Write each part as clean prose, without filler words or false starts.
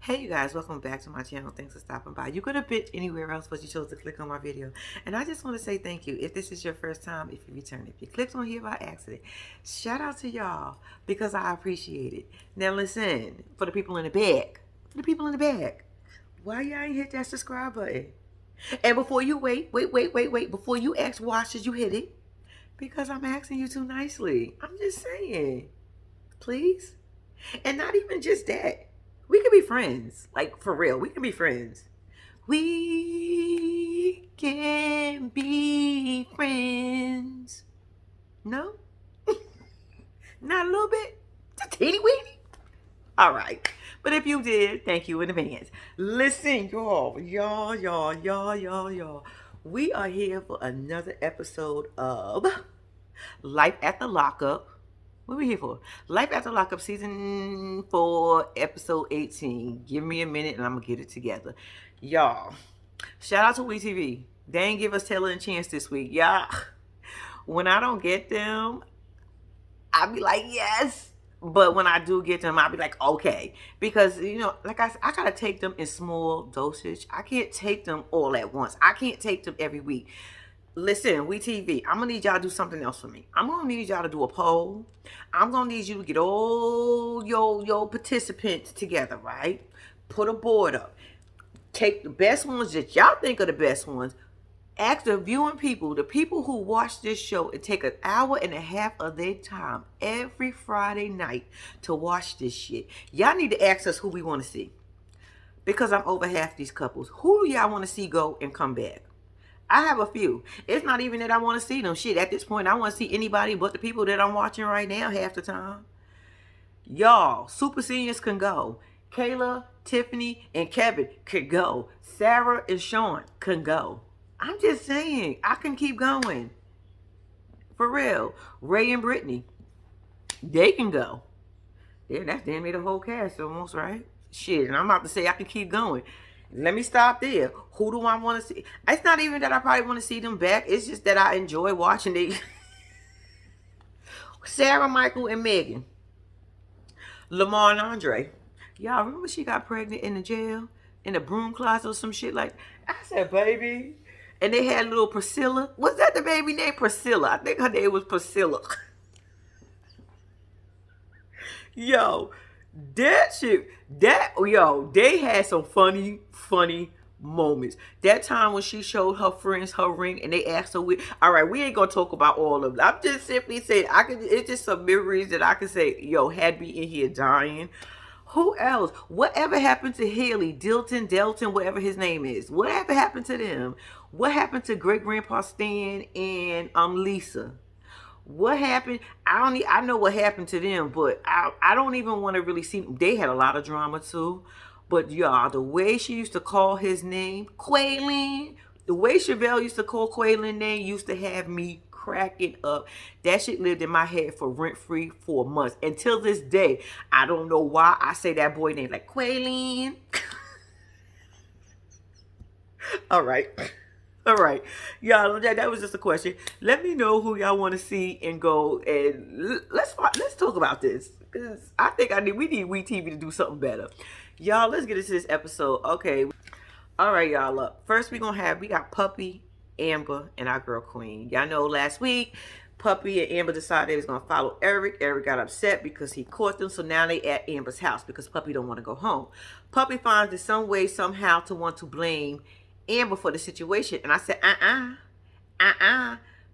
Hey you guys, welcome back to my channel. Thanks for stopping by. You could have been anywhere else, but you chose to click on my video. And I just want to say thank you. If this is your first time, if you return, if you clicked on here by accident, shout out to y'all because I appreciate it. Now listen, for the people in the back, why y'all ain't hit that subscribe button? And before you wait, before you ask why should you hit it? Because I'm asking you too nicely. I'm just saying, please. And not even just that. We can be friends. Like, for real. We can be friends. We can be friends. No? Not a little bit? Just teeny weeny? All right. But if you did, thank you in advance. Listen, y'all. We are here for another episode of Life After Lockup. What are we here for? Life After Lockup Season 4, Episode 18. Give me a minute and I'm going to get it together. Y'all, shout out to WeTV. They ain't give us Taylor and Chance this week. Y'all, when I don't get them, I be like, yes. But when I do get them, I'll be like, okay. Because, you know, like I got to take them in small dosage. I can't take them all at once. I can't take them every week. Listen, WeTV, I'm going to need y'all to do something else for me. I'm going to need y'all to do a poll. I'm going to need you to get all your participants together, right? Put a board up. Take the best ones that y'all think are the best ones. Ask the viewing people, the people who watch this show, and take an hour and a half of their time every Friday night to watch this shit. Y'all need to ask us who we want to see. Because I'm over half these couples. Who do y'all want to see go and come back? I have a few. It's not even that I want to see them. Shit, at this point, I want to see anybody but the people that I'm watching right now half the time. Y'all, super seniors can go. Kayla, Tiffany, and Kevin could go. Sarah and Sean can go. I'm just saying, I can keep going. For real. Ray and Brittany, they can go. Yeah, that's damn near the whole cast almost, right? Shit, and I'm about to say I can keep going. Let me stop there. Who do I want to see? It's not even that I probably want to see them back. It's just that I enjoy watching it. Sarah, Michael, and Megan. Lamar and Andre. Y'all remember she got pregnant in the jail? In the broom closet or some shit like I said, baby. And they had little Priscilla. Was that the baby name? Priscilla. I think her name was Priscilla. Yo, that shit, they had some funny moments. That time when she showed her friends her ring and they asked her, all right, we ain't gonna talk about all of it. I'm just simply saying, it's just some memories that I can say, yo, had me in here dying. Who else? Whatever happened to Haley, Delton, whatever his name is? Whatever happened to them? What happened to Great Grandpa Stan and Lisa? What happened? I know what happened to them, but I don't even want to really see them. They had a lot of drama too. But y'all, the way she used to call his name, Quaylin, the way Chevelle used to call Quaylin's name used to have me cracking up. That shit lived in my head for rent-free for months. Until this day, I don't know why I say that boy name like Quaylin. All right. All right, y'all. That was just a question. Let me know who y'all want to see and go, and let's talk about this because I think we need WeTV to do something better. Y'all, let's get into this episode. Okay, all right, y'all. Up first, we got Puppy, Amber, and our girl Queen. Y'all know last week, Puppy and Amber decided they was gonna follow Eric. Eric got upset because he caught them, so now they at Amber's house because Puppy don't want to go home. Puppy finds it some way somehow to want to blame Amber for the situation. And I said,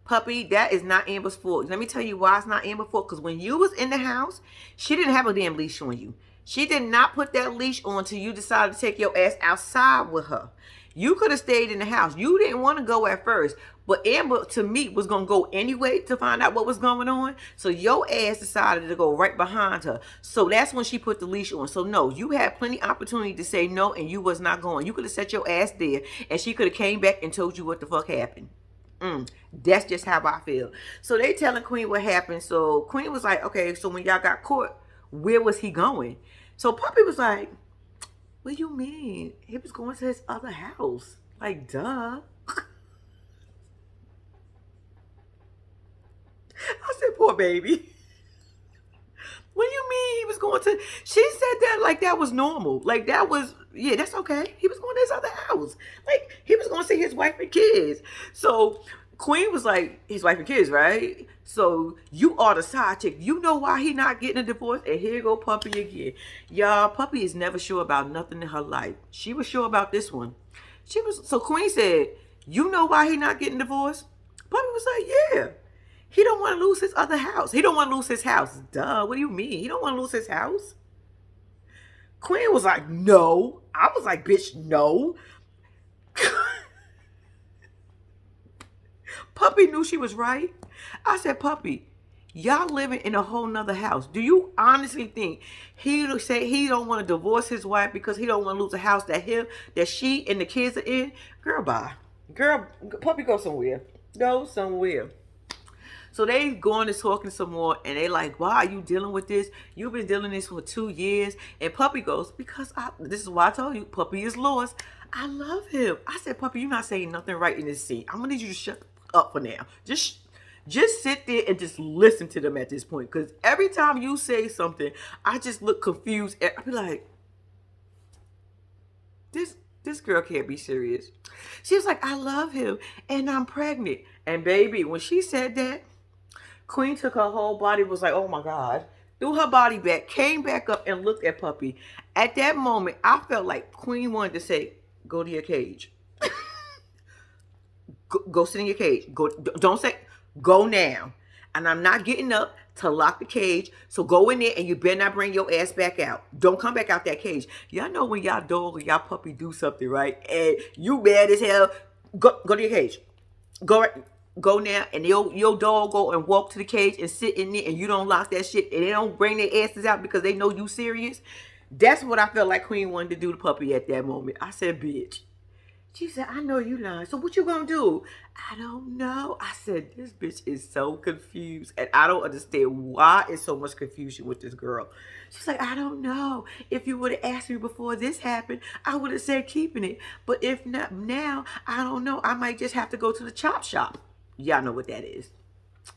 Puppy, that is not Amber's fault. Let me tell you why it's not Amber's fault. Because when you was in the house, she didn't have a damn leash on you. She did not put that leash on until you decided to take your ass outside with her. You could have stayed in the house. You didn't want to go at first. But Amber, to me, was going to go anyway to find out what was going on. So your ass decided to go right behind her. So that's when she put the leash on. So no, you had plenty opportunity to say no and you was not going. You could have set your ass there and she could have came back and told you what the fuck happened. That's just how I feel. So they telling Queen what happened. So Queen was like, okay, so when y'all got caught, where was he going? So Puppy was like, what do you mean? He was going to his other house. Like, duh. I said, poor baby. What do you mean he was going to? She said that like that was normal. Like that was, yeah, that's okay. He was going to his other house. Like he was going to see his wife and kids. So Queen was like, his wife and kids, right? So you are the side chick. You know why he not getting a divorce? And here go Puppy again. Y'all, Puppy is never sure about nothing in her life. She was sure about this one. So Queen said, you know why he not getting divorced? Puppy was like, yeah. He don't want to lose his other house. He don't want to lose his house. Duh, what do you mean? He don't want to lose his house? Queen was like, no. I was like, bitch, no. Puppy knew she was right. I said, Puppy, y'all living in a whole nother house. Do you honestly think he say he don't want to divorce his wife because he don't want to lose a house that she and the kids are in? Girl, bye. Girl, Puppy, go somewhere. Go somewhere. So they going and talking some more, and they like, why are you dealing with this? You've been dealing with this for 2 years. And Puppy goes, because this is why I told you, Puppy is lost. I love him. I said, Puppy, you're not saying nothing right in this scene. I'm gonna need you to shut up for now. Just sit there and just listen to them at this point. Because every time you say something, I just look confused. I be like, this girl can't be serious. She was like, I love him, and I'm pregnant. And baby, when she said that, Queen took her whole body, was like, oh my God. Threw her body back, came back up and looked at Puppy. At that moment, I felt like Queen wanted to say, go to your cage. go sit in your cage. Don't say, go now. And I'm not getting up to lock the cage. So go in there and you better not bring your ass back out. Don't come back out that cage. Y'all know when y'all dog or y'all puppy do something, right? And you mad as hell, go to your cage. Go now, and your dog go and walk to the cage and sit in there, and you don't lock that shit, and they don't bring their asses out because they know you serious. That's what I felt like Queen wanted to do to Puppy at that moment. I said, bitch. She said, I know you lying. So what you gonna do? I don't know. I said, this bitch is so confused, and I don't understand why is so much confusion with this girl. She's like, I don't know. If you would have asked me before this happened, I would have said keeping it. But if not now, I don't know. I might just have to go to the chop shop. Y'all know what that is.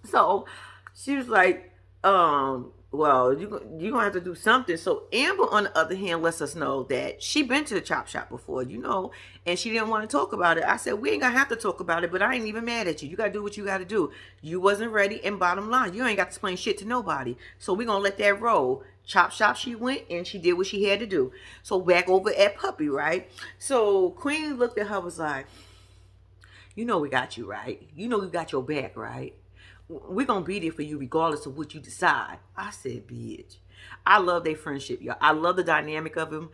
So she was like, well, you're going to have to do something. So Amber, on the other hand, lets us know that she been to the chop shop before, and she didn't want to talk about it. I said, we ain't going to have to talk about it, but I ain't even mad at you. You got to do what you got to do. You wasn't ready, and bottom line, you ain't got to explain shit to nobody. So we're going to let that roll. Chop shop she went, and she did what she had to do. So back over at Puppy, right? So Queen looked at her, was like, you know we got you, right? You know we got your back, right? We're going to be there for you regardless of what you decide. I said, bitch. I love their friendship, y'all. I love the dynamic of them.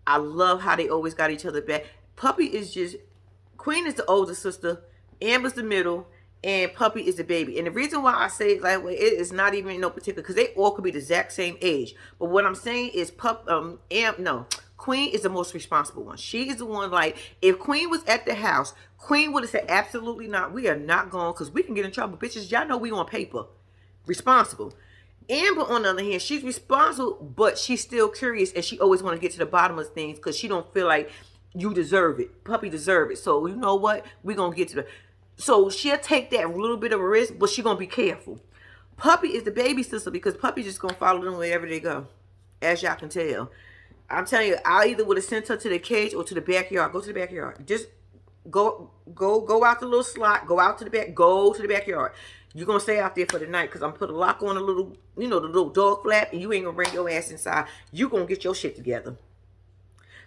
I love how they always got each other back. Puppy is just, Queen is the older sister, Amber's the middle, and Puppy is the baby. And the reason why I say it that way, it is not even in no particular, because they all could be the exact same age. But what I'm saying is Queen is the most responsible one. She is the one, like, if Queen was at the house, Queen would have said, absolutely not. We are not going, because we can get in trouble. Bitches, y'all know we on paper. Responsible. Amber, on the other hand, she's responsible, but she's still curious, and she always want to get to the bottom of things, because she don't feel like you deserve it. Puppy deserve it. So, you know what? We're going to get to the... So, she'll take that little bit of a risk, but she going to be careful. Puppy is the baby sister, because Puppy just going to follow them wherever they go, as y'all can tell. I'm telling you, I either would have sent her to the cage or to the backyard. Go to the backyard. Just go out the little slot. Go out to the back. Go to the backyard. You're going to stay out there for the night because I'm put a lock on the little dog flap, and you ain't going to bring your ass inside. You going to get your shit together.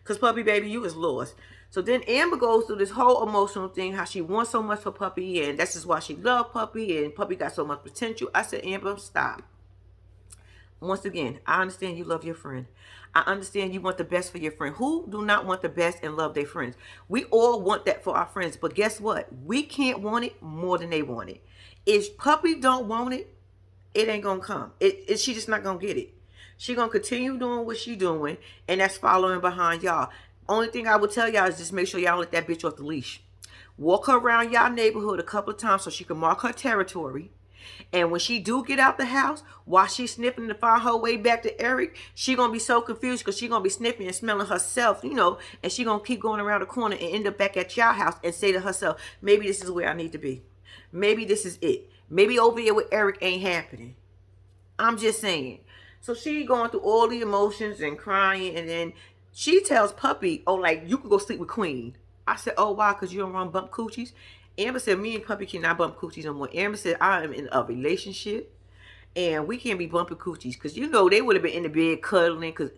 Because Puppy, baby, you is lost. So then Amber goes through this whole emotional thing, how she wants so much for Puppy, and that's just why she loved Puppy, and Puppy got so much potential. I said, Amber, stop. Once again, I understand you love your friend. I understand you want the best for your friend. Who do not want the best and love their friends? We all want that for our friends. But guess what? We can't want it more than they want it. If Puppy don't want it, it ain't going to come. She just not going to get it. She going to continue doing what she doing, and that's following behind y'all. Only thing I would tell y'all is just make sure y'all let that bitch off the leash. Walk her around y'all neighborhood a couple of times so she can mark her territory. And when she do get out the house, while she's sniffing to find her way back to Eric, she going to be so confused because she going to be sniffing and smelling herself, and she going to keep going around the corner and end up back at y'all house and say to herself, maybe this is where I need to be. Maybe this is it. Maybe over here with Eric ain't happening. I'm just saying. So she going through all the emotions and crying, and then she tells Puppy, "Oh, like you can go sleep with Queen." I said, "Oh, why? Because you don't want to bump coochies." Amber said, "Me and Puppy cannot bump coochies no more." Amber said, "I am in a relationship, and we can't be bumping coochies because they would have been in the bed cuddling because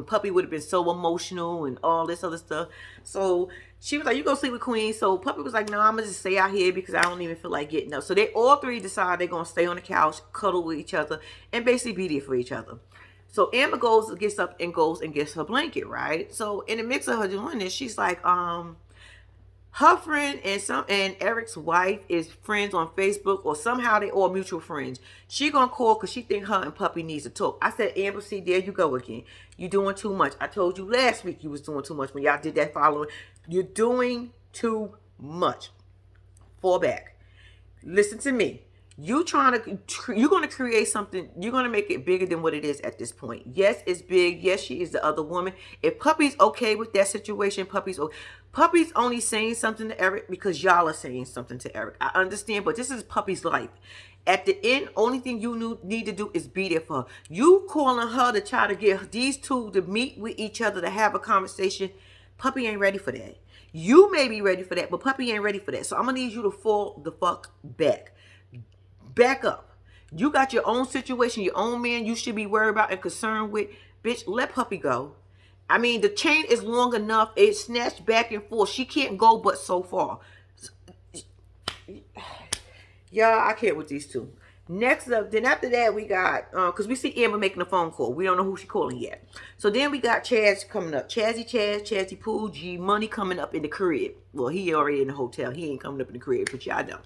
Puppy would have been so emotional and all this other stuff." So she was like, "You go sleep with Queen." So Puppy was like, "No, I'm gonna just stay out here because I don't even feel like getting up." So they all three decide they're gonna stay on the couch, cuddle with each other, and basically be there for each other. So Amber gets up and goes and gets her blanket, right? So in the mix of her doing this, she's like, her friend and Eric's wife is friends on Facebook, or somehow they all mutual friends. She gonna call because she think her and Puppy needs to talk. I said, Amber, see, there you go again. You doing too much. I told you last week you was doing too much when y'all did that following. You're doing too much. Fall back. Listen to me. You're going to create something. You're going to make it bigger than what it is at this point. Yes, it's big. Yes, she is the other woman. If Puppy's okay with that situation, Puppy's only saying something to Eric because y'all are saying something to Eric. I understand, but this is Puppy's life. At the end, only thing you need to do is be there for her. You calling her to try to get these two to meet with each other to have a conversation. Puppy ain't ready for that. You may be ready for that, but Puppy ain't ready for that. So I'm going to need you to fall the fuck back. Back up. You got your own situation, your own man you should be worried about and concerned with. Bitch, let Puppy go. I mean, the chain is long enough. It's snatched back and forth. She can't go but so far. Y'all, I can't with these two. Next up, then after that, we got, because we see Amber making a phone call. We don't know who she's calling yet. So then we got Chaz coming up. Chazzy Pooh, G Money coming up in the crib. Well, he already in the hotel. He ain't coming up in the crib, but y'all know.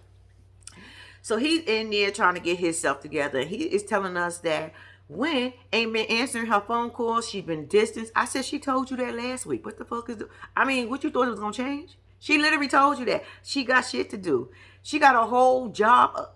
So he's in there trying to get himself together. He is telling us that Gwen ain't been answering her phone calls. She's been distanced. I said, she told you that last week. What the fuck is what you thought it was going to change? She literally told you that. She got shit to do. She got a whole job.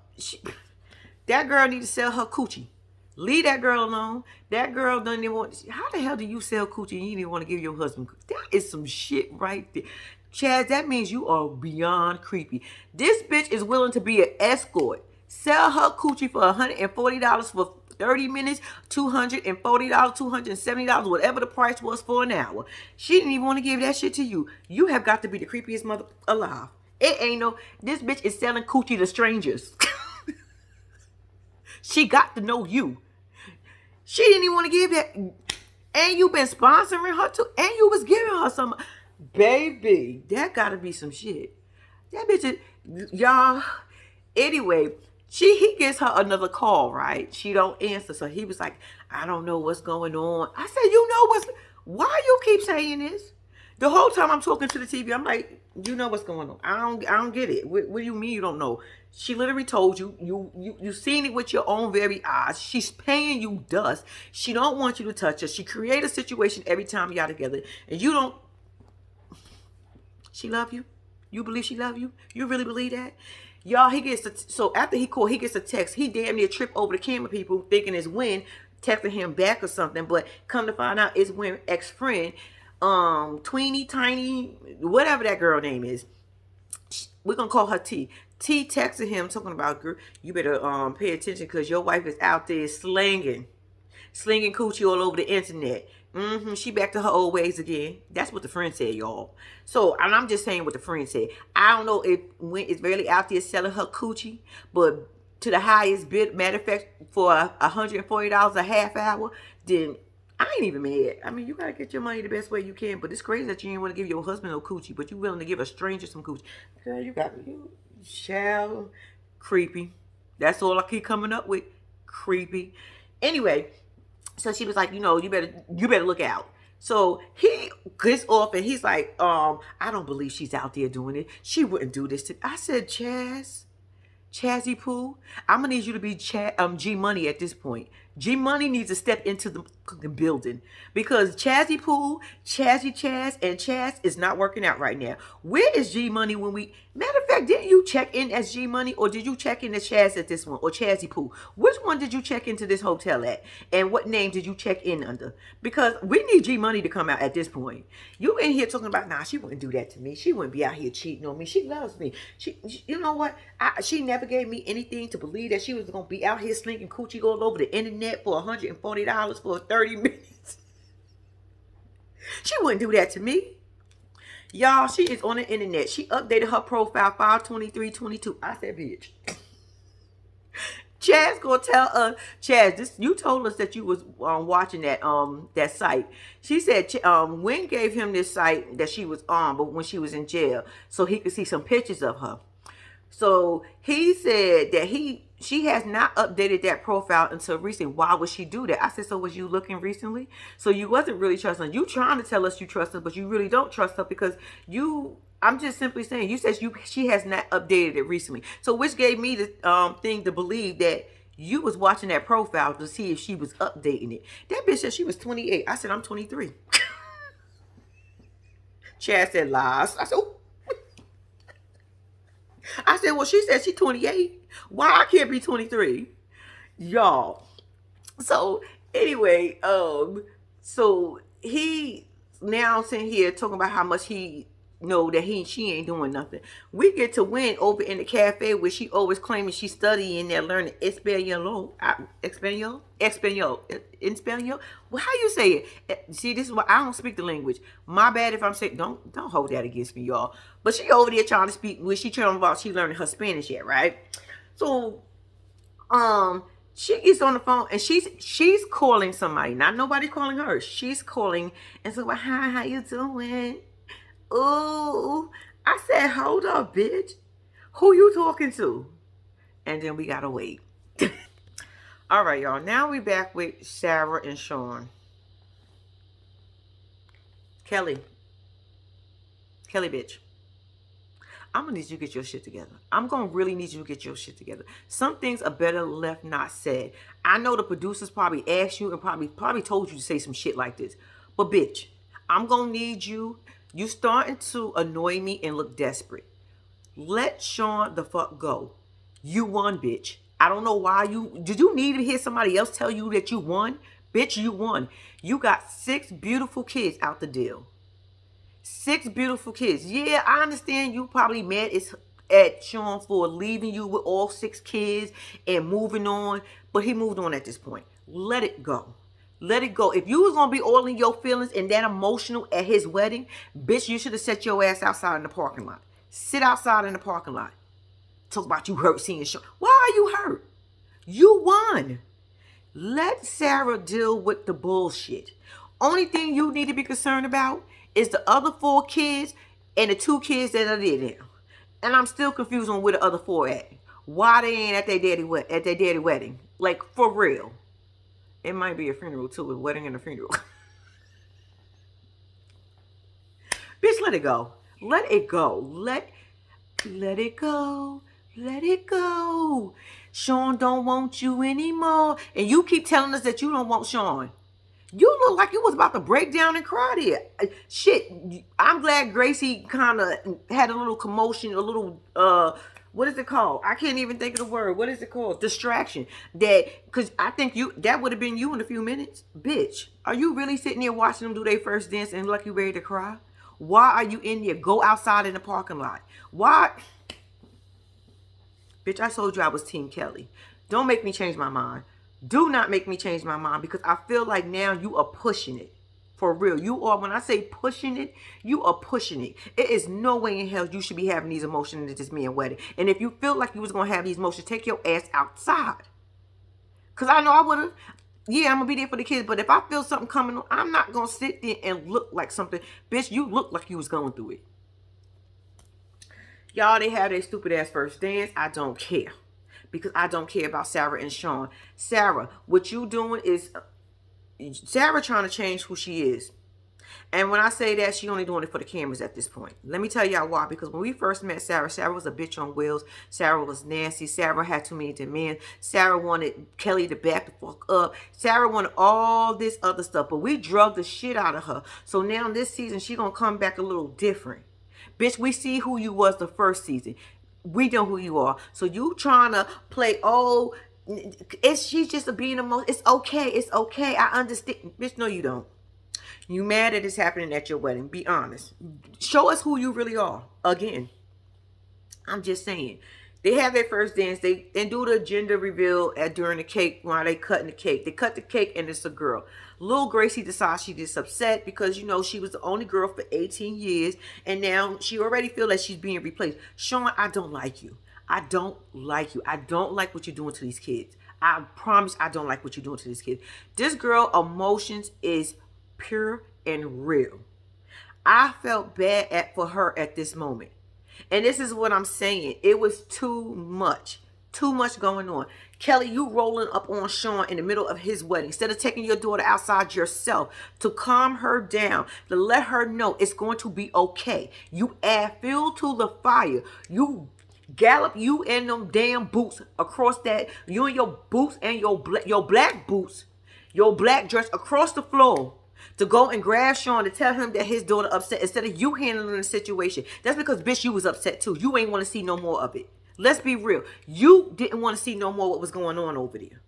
That girl need to sell her coochie. Leave that girl alone. That girl doesn't even want. How the hell do you sell coochie and you didn't want to give your husband? That is some shit right there. Chaz, that means you are beyond creepy. This bitch is willing to be an escort. Sell her coochie for $140 for 30 minutes, $240, $270, whatever the price was for an hour. She didn't even want to give that shit to you. You have got to be the creepiest mother alive. It ain't no, this bitch is selling coochie to strangers. She got to know you. She didn't even want to give that. And you been sponsoring her too. And you was giving her some. Baby, that gotta be some shit. That bitch is, y'all. Anyway, he gives her another call, right? She don't answer. So he was like, I don't know what's going on. I said, why you keep saying this? The whole time I'm talking to the TV, I'm like, you know what's going on. I don't get it. What do you mean you don't know? She literally told you. You seen it with your own very eyes. She's paying you dust. She don't want you to touch her. She create a situation every time y'all together. And you don't. She love you? You believe she love you? You really believe that? Y'all, so after he called, he gets a text. He damn near trip over the camera people thinking it's Gwen texting him back or something. But come to find out, it's Gwen's ex-friend. Tweeny, Tiny, whatever that girl name is. We're gonna call her T. T texted him talking about, girl, you better pay attention because your wife is out there slinging coochie all over the internet. She back to her old ways again. That's what the friend said, y'all. So, and I'm just saying what the friend said. I don't know if Gwen is really out there selling her coochie, but to the highest bid, matter of fact, for $140 a half hour, then I ain't even mad. I mean, you gotta get your money the best way you can, but it's crazy that you ain't want to give your husband no coochie, but you willing to give a stranger some coochie. Girl, you shall creepy. That's all I keep coming up with. Creepy. Anyway, so she was like, you better look out. So he gets off and he's like, I don't believe she's out there doing it. She wouldn't do this to. I said, Chazzy Pooh, I'm gonna need you to be G Money at this point. G Money needs to step into the building because Chazzy Pooh, Chazzy Chaz, and Chaz is not working out right now. Where is G Money when we? Matter of fact, didn't you check in as G Money or did you check in as Chaz at this one or Chazzy Pooh? Which one did you check into this hotel at? And what name did you check in under? Because we need G Money to come out at this point. You in here talking about, nah, she wouldn't do that to me. She wouldn't be out here cheating on me. She loves me. You know what? She never gave me anything to believe that she was gonna be out here slinging coochie all over the internet internet for $140 for 30 minutes. She wouldn't do that to me. Y'all, she is on the internet. She updated her profile 5/23/22. I said, bitch. Chad's gonna tell us, Chad, this you told us that you was watching that site. She said Wynn gave him this site that she was on, but when she was in jail, so he could see some pictures of her. So he said that she has not updated that profile until recently. Why would she do that? I said, so was you looking recently? So you wasn't really trusting her. You trying to tell us you trust her, but you really don't trust her because I'm just simply saying, you said she has not updated it recently. So which gave me the thing to believe that you was watching that profile to see if she was updating it. That bitch said she was 28. I said, I'm 23. Chad said lies. I said, oh. I said, well, she said she's 28. Why I can't be 23? Y'all. So anyway, so he now sitting here talking about how much he know that she ain't doing nothing. We get to Win over in the cafe where she always claiming she's studying there learning Espanol. Well, how you say it? See, this is why I don't speak the language. My bad if I'm saying don't hold that against me, y'all. But she over there trying to speak when she telling about she learning her Spanish yet, right? So she gets on the phone and she's calling somebody. Not nobody calling her. She's calling and so, hi, how you doing? Oh, I said, hold up, bitch. Who you talking to? And then we gotta wait. All right, y'all. Now we back with Sarah and Sean. Kelly, bitch. I'm gonna need you to get your shit together. I'm gonna really need you to get your shit together. Some things are better left not said. I know the producers probably asked you and probably told you to say some shit like this. But bitch, I'm gonna need you. You starting to annoy me and look desperate. Let Sean the fuck go. You won, bitch. I don't know why did you need to hear somebody else tell you that you won? Bitch, you won. You got 6 beautiful kids out the deal. 6 beautiful kids. Yeah, I understand you probably mad at Sean for leaving you with all 6 kids and moving on. But he moved on at this point. Let it go. Let it go. If you was going to be all in your feelings and that emotional at his wedding, bitch, you should have set your ass outside in the parking lot. Sit outside in the parking lot. Talk about you hurt seeing Sean. Why are you hurt? You won. Let Sarah deal with the bullshit. Only thing you need to be concerned about is the other 4 kids and the 2 kids that are there now. And I'm still confused on where the other 4 at. Why they ain't at their daddy wedding? Like, for real. It might be a funeral too, a wedding and a funeral. Bitch, let it go. Let it go. Let it go. Let it go. Sean don't want you anymore. And you keep telling us that you don't want Sean. You look like you was about to break down and cry there. Shit, I'm glad Gracie kind of had a little commotion, a little, what is it called? I can't even think of the word. What is it called? Distraction. Because I think that would have been you in a few minutes. Bitch, are you really sitting there watching them do their first dance and like you ready to cry? Why are you in there? Go outside in the parking lot. Why? Bitch, I told you I was Team Kelly. Don't make me change my mind. Do not make me change my mind because I feel like now you are pushing it. For real. You are, when I say pushing it, you are pushing it. It is no way in hell you should be having these emotions at this man wedding. And if you feel like you was going to have these emotions, take your ass outside. Because I know I would have. Yeah, I'm going to be there for the kids. But if I feel something coming on, I'm not going to sit there and look like something. Bitch, you look like you was going through it. Y'all, they have their stupid ass first dance. I don't care. Because I don't care about Sarah and Sean. Sarah, what you doing is Sarah trying to change who she is. And when I say that, she only doing it for the cameras at this point. Let me tell y'all why. Because when we first met Sarah, Sarah was a bitch on wheels. Sarah was nasty. Sarah had too many demands. Sarah wanted Kelly to back the fuck up. Sarah wanted all this other stuff. But we drugged the shit out of her. So now this season, she gonna come back a little different. Bitch, we see who you was the first season. We know who you are. So you trying to play, oh, she's just being emotional. It's okay. It's okay. I understand. Bitch, no, you don't. You mad that it's happening at your wedding. Be honest. Show us who you really are. Again, I'm just saying. They have their first dance. They do the gender reveal during the cake while they cutting the cake. They cut the cake and it's a girl. Little Gracie decides she gets upset because she was the only girl for 18 years and now she already feel like she's being replaced. Sean, I don't like you. I don't like you. I don't like what you're doing to these kids. I promise I don't like what you're doing to these kids. This girl emotions is pure and real. I felt bad for her at this moment. And this is what I'm saying. It was too much. Too much going on. Kelly, you rolling up on Sean in the middle of his wedding. Instead of taking your daughter outside yourself to calm her down, to let her know it's going to be okay. You add fuel to the fire. You gallop you in them damn boots across that. You and your boots and your black boots, your black dress across the floor to go and grab Sean to tell him that his daughter upset instead of you handling the situation. That's because, bitch, you was upset too. You ain't want to see no more of it. Let's be real. You didn't want to see no more what was going on over there.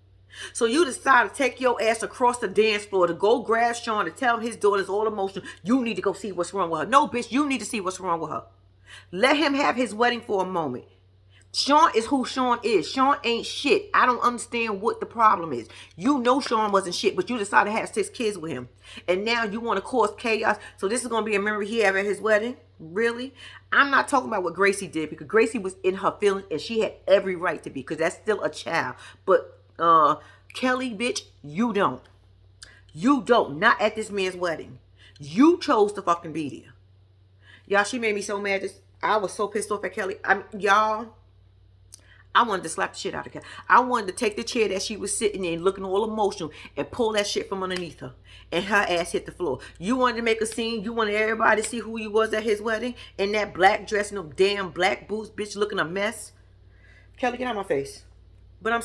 So you decided to take your ass across the dance floor to go grab Sean to tell him his daughter's all emotional. You need to go see what's wrong with her. No, bitch, you need to see what's wrong with her. Let him have his wedding for a moment. Sean is who Sean is. Sean ain't shit. I don't understand what the problem is. You know Sean wasn't shit, but you decided to have 6 kids with him. And now you want to cause chaos. So this is going to be a memory he had at his wedding? Really? I'm not talking about what Gracie did because Gracie was in her feelings and she had every right to be because that's still a child. But Kelly, bitch, you don't. You don't. Not at this man's wedding. You chose to fucking be there. Y'all, she made me so mad. I was so pissed off at Kelly. Y'all, I wanted to slap the shit out of her. I wanted to take the chair that she was sitting in looking all emotional and pull that shit from underneath her. And her ass hit the floor. You wanted to make a scene. You wanted everybody to see who you was at his wedding. In that black dress and them damn black boots, bitch, looking a mess. Kelly, get out of my face. But I'm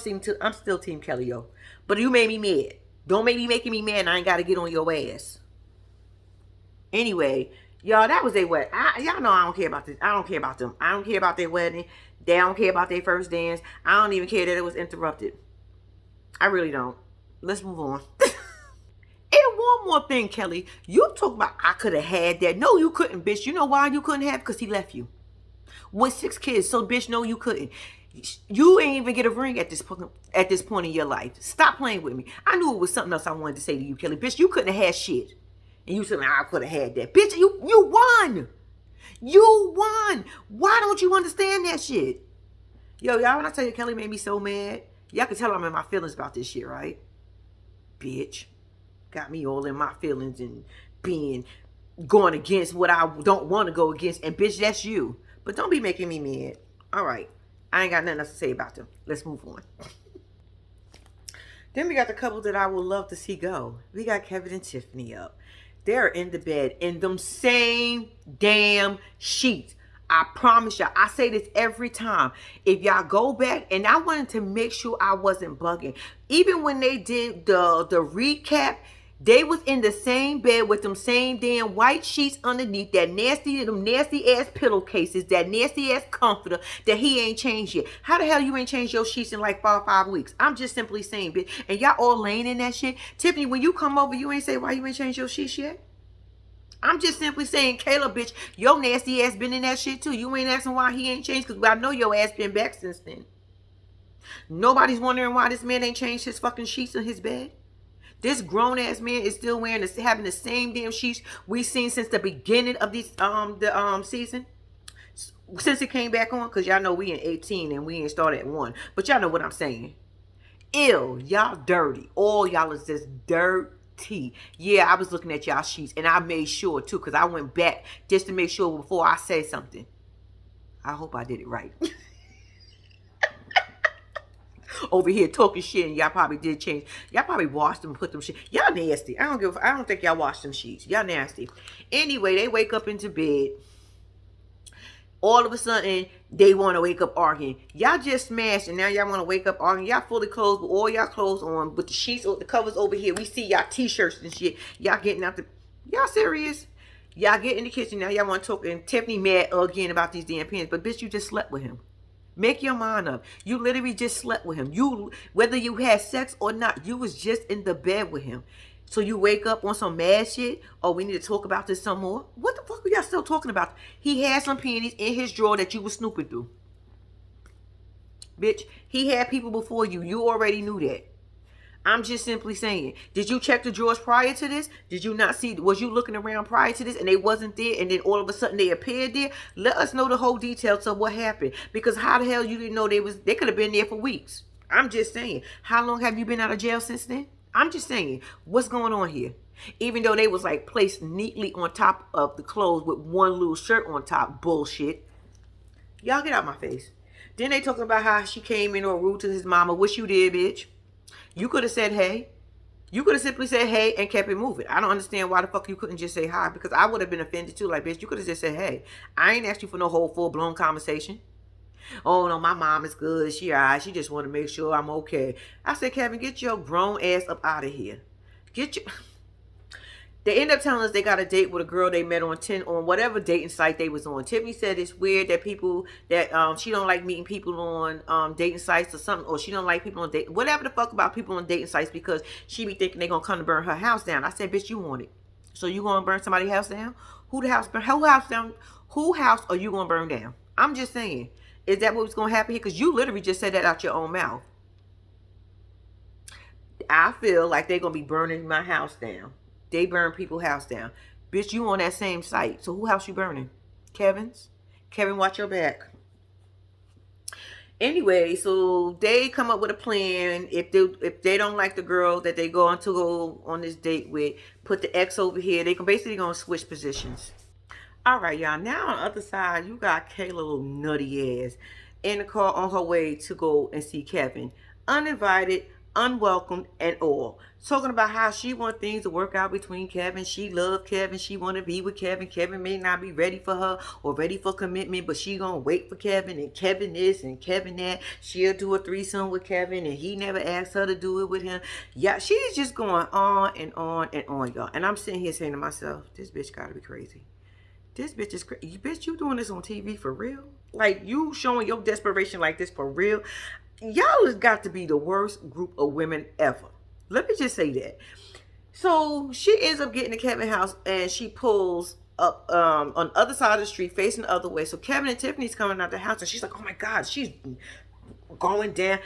still Team Kelly, yo. But you made me mad. Don't make me making me mad and I ain't got to get on your ass. Anyway, y'all, that was their wedding. Y'all know I don't care about this. I don't care about them. I don't care about their wedding. They don't care about their first dance. I don't even care that it was interrupted. I really don't. Let's move on. And one more thing, Kelly. You talk about I could have had that. No, you couldn't, bitch. You know why you couldn't have? Because he left you. With 6 kids. So, bitch, no, you couldn't. You ain't even get a ring at this point in your life. Stop playing with me. I knew it was something else I wanted to say to you, Kelly. Bitch, you couldn't have had shit. And you said, I could have had that. Bitch, you won. You won. Why don't you understand that shit? Yo, y'all, when I tell you Kelly made me so mad, y'all can tell I'm in my feelings about this shit, right? Bitch. Got me all in my feelings and going against what I don't want to go against. And bitch, that's you. But don't be making me mad. All right. I ain't got nothing else to say about them. Let's move on. Then we got the couple that I would love to see go. We got Kevin and Tiffany up. They're in the bed in them same damn sheets. I promise y'all, I say this every time. If y'all go back, and I wanted to make sure I wasn't bugging. Even when they did the recap, they was in the same bed with them same damn white sheets underneath, them nasty ass pillowcases, that nasty ass comforter that he ain't changed yet. How the hell you ain't changed your sheets in like 5 weeks? I'm just simply saying, bitch. And y'all all laying in that shit. Tiffany, when you come over, you ain't say why you ain't changed your sheets yet? I'm just simply saying, Kayla, bitch, your nasty ass been in that shit too. You ain't asking why he ain't changed because I know your ass been back since then. Nobody's wondering why this man ain't changed his fucking sheets in his bed. This grown ass man is still having the same damn sheets we seen since the beginning of this season. Since it came back on, because y'all know we in 18 and we ain't started at 1. But y'all know what I'm saying. Ew, y'all dirty. All y'all is just dirty. Yeah, I was looking at y'all sheets and I made sure too, because I went back just to make sure before I said something. I hope I did it right. Over here talking shit and y'all probably did change. Y'all probably washed them, put them shit. Y'all nasty. I don't think y'all washed them sheets. Y'all nasty. Anyway, they wake up into bed. All of a sudden, they want to wake up arguing. Y'all just smashed and now y'all want to wake up arguing. Y'all fully clothed with all y'all clothes on, with the sheets, the covers over here. We see y'all t-shirts and shit. Y'all getting out the... Y'all serious? Y'all get in the kitchen now. Y'all want to talk, and Tiffany mad again about these damn pants. But bitch, you just slept with him. Make your mind up. You literally just slept with him. Whether you had sex or not, you was just in the bed with him. So you wake up on some mad shit. Oh, we need to talk about this some more. What the fuck are y'all still talking about? He had some panties in his drawer that you was snooping through. Bitch, he had people before you. You already knew that. I'm just simply saying, did you check the drawers prior to this? Did you not see, was you looking around prior to this and they wasn't there and then all of a sudden they appeared there? Let us know the whole details of what happened. Because how the hell you didn't know they could have been there for weeks. I'm just saying, how long have you been out of jail since then? I'm just saying, what's going on here? Even though they was like placed neatly on top of the clothes with one little shirt on top, bullshit. Y'all get out my face. Then they talking about how she came in or rude to his mama, which you did, bitch. You could have said hey. You could have simply said hey and kept it moving. I don't understand why the fuck you couldn't just say hi, because I would have been offended too. Like, bitch, you could have just said hey. I ain't asked you for no whole full-blown conversation. Oh, no, my mom is good. She all right. She just want to make sure I'm okay. I said, Kevin, get your grown ass up out of here. Get your... They end up telling us they got a date with a girl they met on whatever dating site they was on. Tiffany said it's weird that people that she don't like meeting people on dating sites or something, or she don't like people on date whatever the fuck about people on dating sites because she be thinking they gonna come to burn her house down. I said, bitch, you want it, so you gonna burn somebody's house down? Who house down? Who house are you gonna burn down? I'm just saying, is that what's gonna happen here? Because you literally just said that out your own mouth. I feel like they're gonna be burning my house down. They burn people's house down. Bitch, you on that same site. So who house you burning? Kevin's? Kevin, watch your back. Anyway, so they come up with a plan. If they don't like the girl that they go on this date with, put the X over here. They can basically gonna switch positions. All right, y'all. Now on the other side, you got Kayla, little nutty ass, in the car on her way to go and see Kevin. Uninvited, unwelcomed, and all. Talking about how she want things to work out between Kevin. She love Kevin. She want to be with Kevin. Kevin may not be ready for her or ready for commitment, but she gonna wait for Kevin, and Kevin this and Kevin that. She'll do a threesome with Kevin and he never asked her to do it with him. Yeah, she's just going on and on and on, y'all. And I'm sitting here saying to myself, this bitch gotta be crazy. This bitch is crazy. Bitch, you doing this on TV for real? Like, you showing your desperation like this for real? Y'all has got to be the worst group of women ever. Let me just say that. So she ends up getting to Kevin's house and she pulls up on the other side of the street facing the other way. So Kevin and Tiffany's coming out the house and she's like, oh my God, she's going down.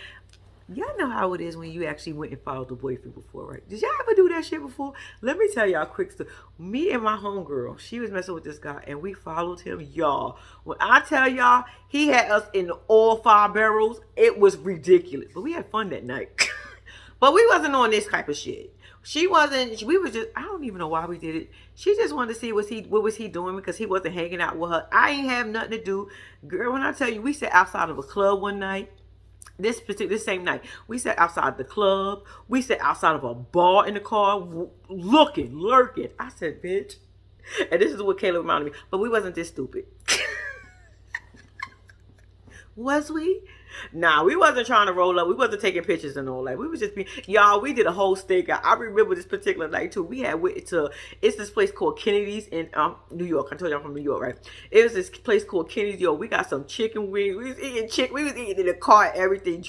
Y'all know how it is when you actually went and followed the boyfriend before, right? Did y'all ever do that shit before? Let me tell y'all a quick story. Me and my homegirl, she was messing with this guy and we followed him, y'all. When I tell y'all, he had us in all 5 barrels. It was ridiculous. But we had fun that night. But we wasn't on this type of shit. We was just, I don't even know why we did it. She just wanted to see what was he doing because he wasn't hanging out with her. I ain't have nothing to do. Girl, when I tell you, we sat outside of a club one night. This same night, we sat outside the club. We sat outside of a bar in the car, lurking. I said, bitch. And this is what Kayla reminded me. But we wasn't this stupid. Was we? Nah, we wasn't trying to roll up. We wasn't taking pictures and all that. We was just being, y'all, we did a whole stakeout. I remember this particular night too. We had went to, it's this place called Kennedy's in New York. I told y'all I'm from New York, right? It was this place called Kennedy's. Yo, we got some chicken wings. We was eating in the car, everything,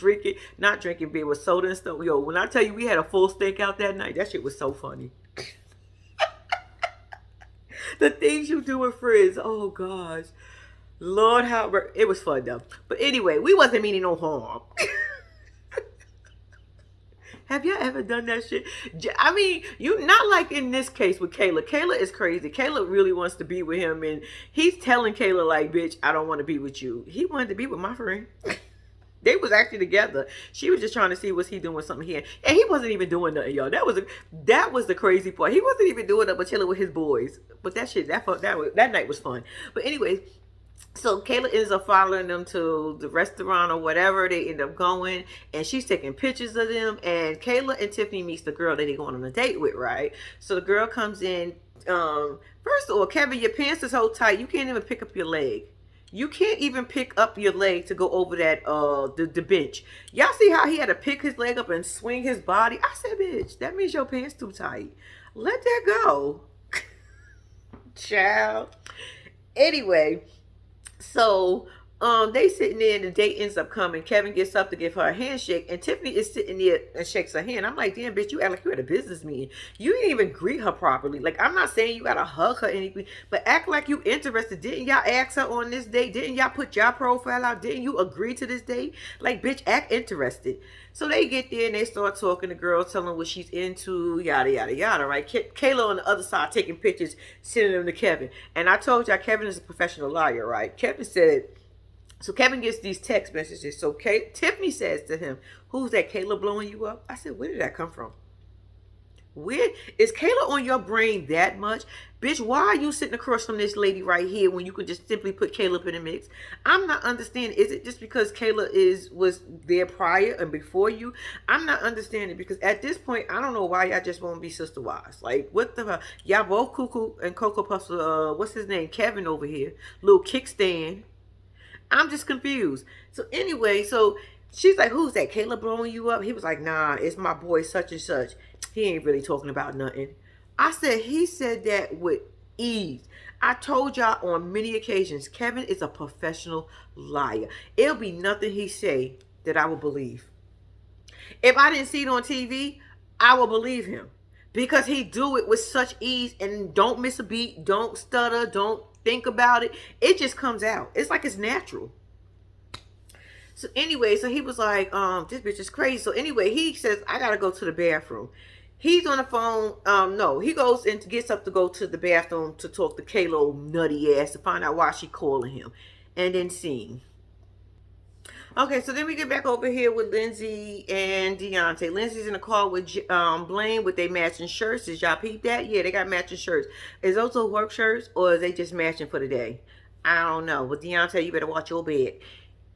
not drinking beer with soda and stuff. Yo, when I tell you we had a full stakeout that night, that shit was so funny. The things you do with friends, oh gosh. Lord, how it was fun though. But anyway, we wasn't meaning no harm. Have y'all ever done that shit? I mean, you not like in this case with Kayla. Kayla is crazy. Kayla really wants to be with him, and he's telling Kayla like, "Bitch, I don't want to be with you." He wanted to be with my friend. They was actually together. She was just trying to see what's he doing something here, and he wasn't even doing nothing, y'all. That was the crazy part. He wasn't even doing nothing but chilling with his boys. But that night was fun. But anyways. So Kayla ends up following them to the restaurant or whatever. They end up going and she's taking pictures of them. And Kayla and Tiffany meets the girl that they're going on a date with, right? So the girl comes in. First of all, Kevin, your pants is so tight. You can't even pick up your leg. You can't even pick up your leg to go over that the bench. Y'all see how he had to pick his leg up and swing his body? I said, bitch, that means your pants too tight. Let that go. Child. Anyway. So, They sitting there and the date ends up coming. Kevin gets up to give her a handshake, and Tiffany is sitting there and shakes her hand. I'm like, damn, bitch, you act like you at a business meeting. You didn't even greet her properly. Like, I'm not saying you gotta hug her or anything, but act like you interested. Didn't y'all ask her on this date? Didn't y'all put your profile out? Didn't you agree to this date? Like, bitch, act interested. So they get there and they start talking. The girl telling what she's into, yada, yada, yada, right? Kayla on the other side taking pictures, sending them to Kevin. And I told y'all, Kevin is a professional liar, right? Kevin said, so Kevin gets these text messages. So Tiffany says to him, who's that, Kayla blowing you up? I said, where did that come from? Where is Kayla on your brain that much? Bitch, why are you sitting across from this lady right here when you could just simply put Kayla in the mix? I'm not understanding. Is it just because Kayla was there prior and before you? I'm not understanding, because at this point, I don't know why y'all just won't be sister wives. Like, what the hell? Y'all both cuckoo and Cocoa Puffs, what's his name? Kevin over here. Little kickstand. I'm just confused. So anyway, so she's like, who's that? Kayla blowing you up? He was like, nah, it's my boy such and such. He ain't really talking about nothing. I said, he said that with ease. I told y'all on many occasions, Kevin is a professional liar. It'll be nothing he say that I will believe. If I didn't see it on TV, I will believe him. Because he do it with such ease and don't miss a beat, don't stutter, don't think about it. It just comes out. It's like it's natural. So anyway, so he was like, this bitch is crazy. So anyway, he says, I gotta go to the bathroom. He's on the phone. No, he goes and gets up to go to the bathroom to talk to Kayla nutty ass to find out why she calling him. And then scene. Okay, so then we get back over here with Lindsay and Deontay. Lindsay's in the car with Blaine with their matching shirts. Did y'all peep that? Yeah, they got matching shirts. Is those all work shirts or is they just matching for the day? I don't know. But Deontay, you better watch your bed.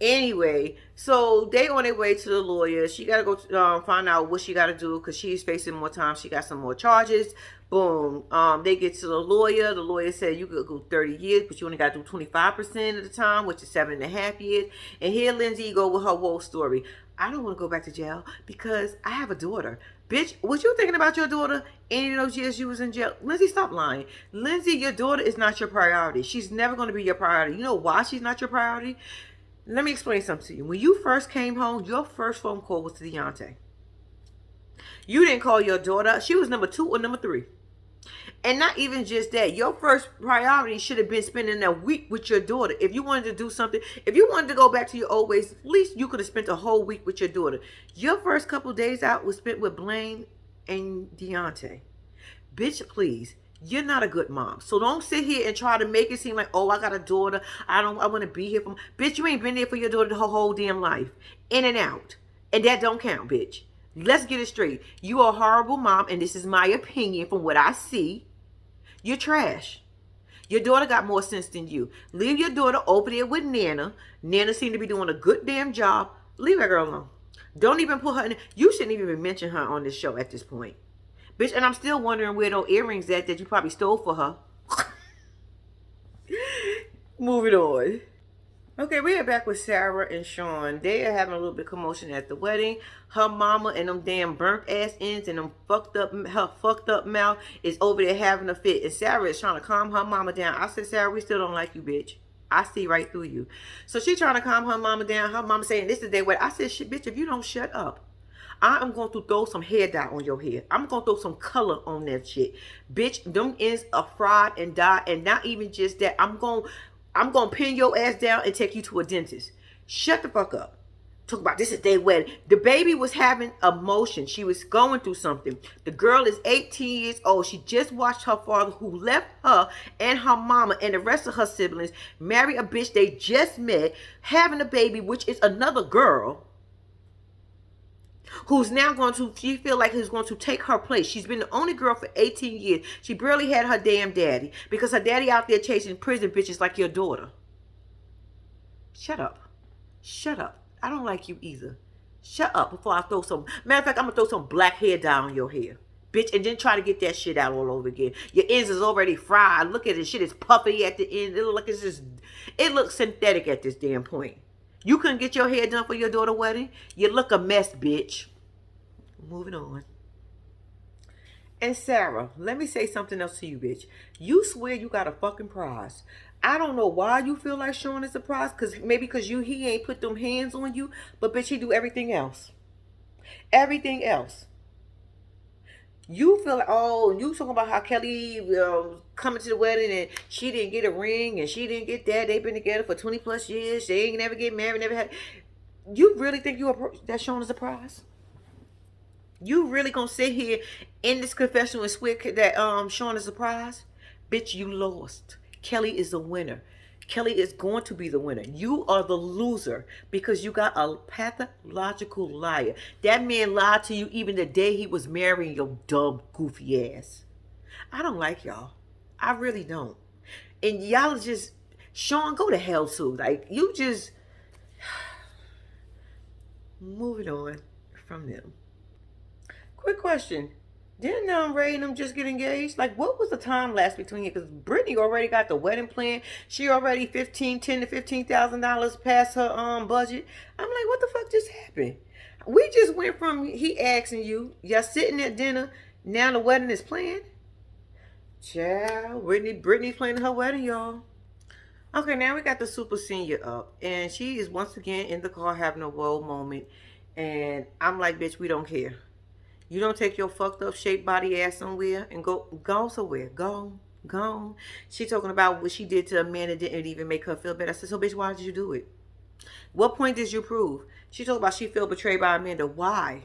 Anyway, so they on their way to the lawyer. She got to go find out what she got to do because she's facing more time. She got some more charges. Boom. They get to the lawyer. The lawyer said you could go 30 years, but you only got to do 25% of the time, which is 7.5 years. And here Lindsay go with her whole story. I don't want to go back to jail because I have a daughter. Bitch, was you thinking about your daughter any of those years you was in jail? Lindsay, stop lying. Lindsay, your daughter is not your priority. She's never going to be your priority. You know why she's not your priority? Let me explain something to you. When you first came home, your first phone call was to Deontay. You didn't call your daughter. She was number 2 or number 3. And not even just that. Your first priority should have been spending a week with your daughter. If you wanted to do something, if you wanted to go back to your old ways, at least you could have spent a whole week with your daughter. Your first couple of days out was spent with Blaine and Deontay. Bitch, please. You're not a good mom. So don't sit here and try to make it seem like, oh, I got a daughter. I want to be here for bitch, you ain't been there for your daughter her whole damn life. In and out. And that don't count, bitch. Let's get it straight. You are a horrible mom, and this is my opinion from what I see. You're trash. Your daughter got more sense than you. Leave your daughter over there with Nana. Nana seemed to be doing a good damn job. Leave that girl alone. Don't even put her in. You shouldn't even mention her on this show at this point. Bitch, and I'm still wondering where those earrings at that you probably stole for her. Moving on. Okay, we are back with Sarah and Sean. They are having a little bit of commotion at the wedding. Her mama and them damn burnt ass ends and her fucked up mouth is over there having a fit. And Sarah is trying to calm her mama down. I said, Sarah, we still don't like you, bitch. I see right through you. So she trying to calm her mama down. Her mama saying, this is their wedding. I said, shit, bitch, if you don't shut up, I am going to throw some hair dye on your hair. I'm going to throw some color on that shit. Bitch, them ends are fried and dyed. And not even just that. I'm going to pin your ass down and take you to a dentist. Shut the fuck up. Talk about this is their wedding. The baby was having emotion. She was going through something. The girl is 18 years old. She just watched her father, who left her and her mama and the rest of her siblings, marry a bitch they just met, having a baby, which is another girl, who's now going to, she feel like he's going to take her place. She's been the only girl for 18 years. She barely had her damn daddy because her daddy out there chasing prison bitches like your daughter. Shut up. Shut up. I don't like you either. Shut up before I throw some, matter of fact, I'm going to throw some black hair down on your hair. Bitch, and then try to get that shit out all over again. Your ends is already fried. Look at it. Shit is puffy at the end. It looks like it's just, it looks synthetic at this damn point. You couldn't get your hair done for your daughter's wedding? You look a mess, bitch. Moving on. And Sarah, let me say something else to you, bitch. You swear you got a fucking prize. I don't know why you feel like Sean is a prize, cause maybe cause he ain't put them hands on you, but bitch, he do everything else. Everything else. You feel like, oh, you talking about how Kelly coming to the wedding and she didn't get a ring and she didn't get that. They've been together for 20 plus years. They ain't never get married, never had. You really think that Sean is a prize? You really gonna sit here in this confessional and swear that Sean is a prize? Bitch, you lost. Kelly is the winner. Kelly is going to be the winner. You are the loser because you got a pathological liar. That man lied to you even the day he was marrying your dumb, goofy ass. I don't like y'all. I really don't. And y'all just, Sean, go to hell too. Like, you just, moving on from them. Quick question. Didn't Ray and them just get engaged? Like, what was the time lapse between you? Because Brittany already got the wedding plan. She already $10 to $15,000 past her budget. I'm like, what the fuck just happened? We just went from he asking you, y'all sitting at dinner, now the wedding is planned. Child, Brittany's planning her wedding, y'all. Okay, now we got the super senior up, and she is once again in the car having a whoa moment, and I'm like, bitch, we don't care. You don't take your fucked up shaped body ass somewhere and go somewhere. Go. She talking about what she did to a man that didn't even make her feel better. I said, so bitch, why did you do it? What point did you prove? She talked about she felt betrayed by Amanda. Why?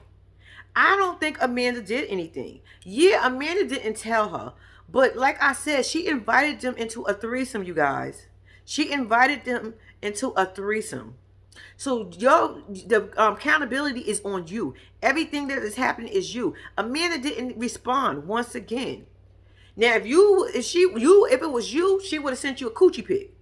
I don't think Amanda did anything. Yeah, Amanda didn't tell her. But like I said, she invited them into a threesome, you guys. She invited them into a threesome. So the accountability is on you. Everything that is happening is you. Amanda didn't respond once again. Now, if it was you, she would have sent you a coochie pic.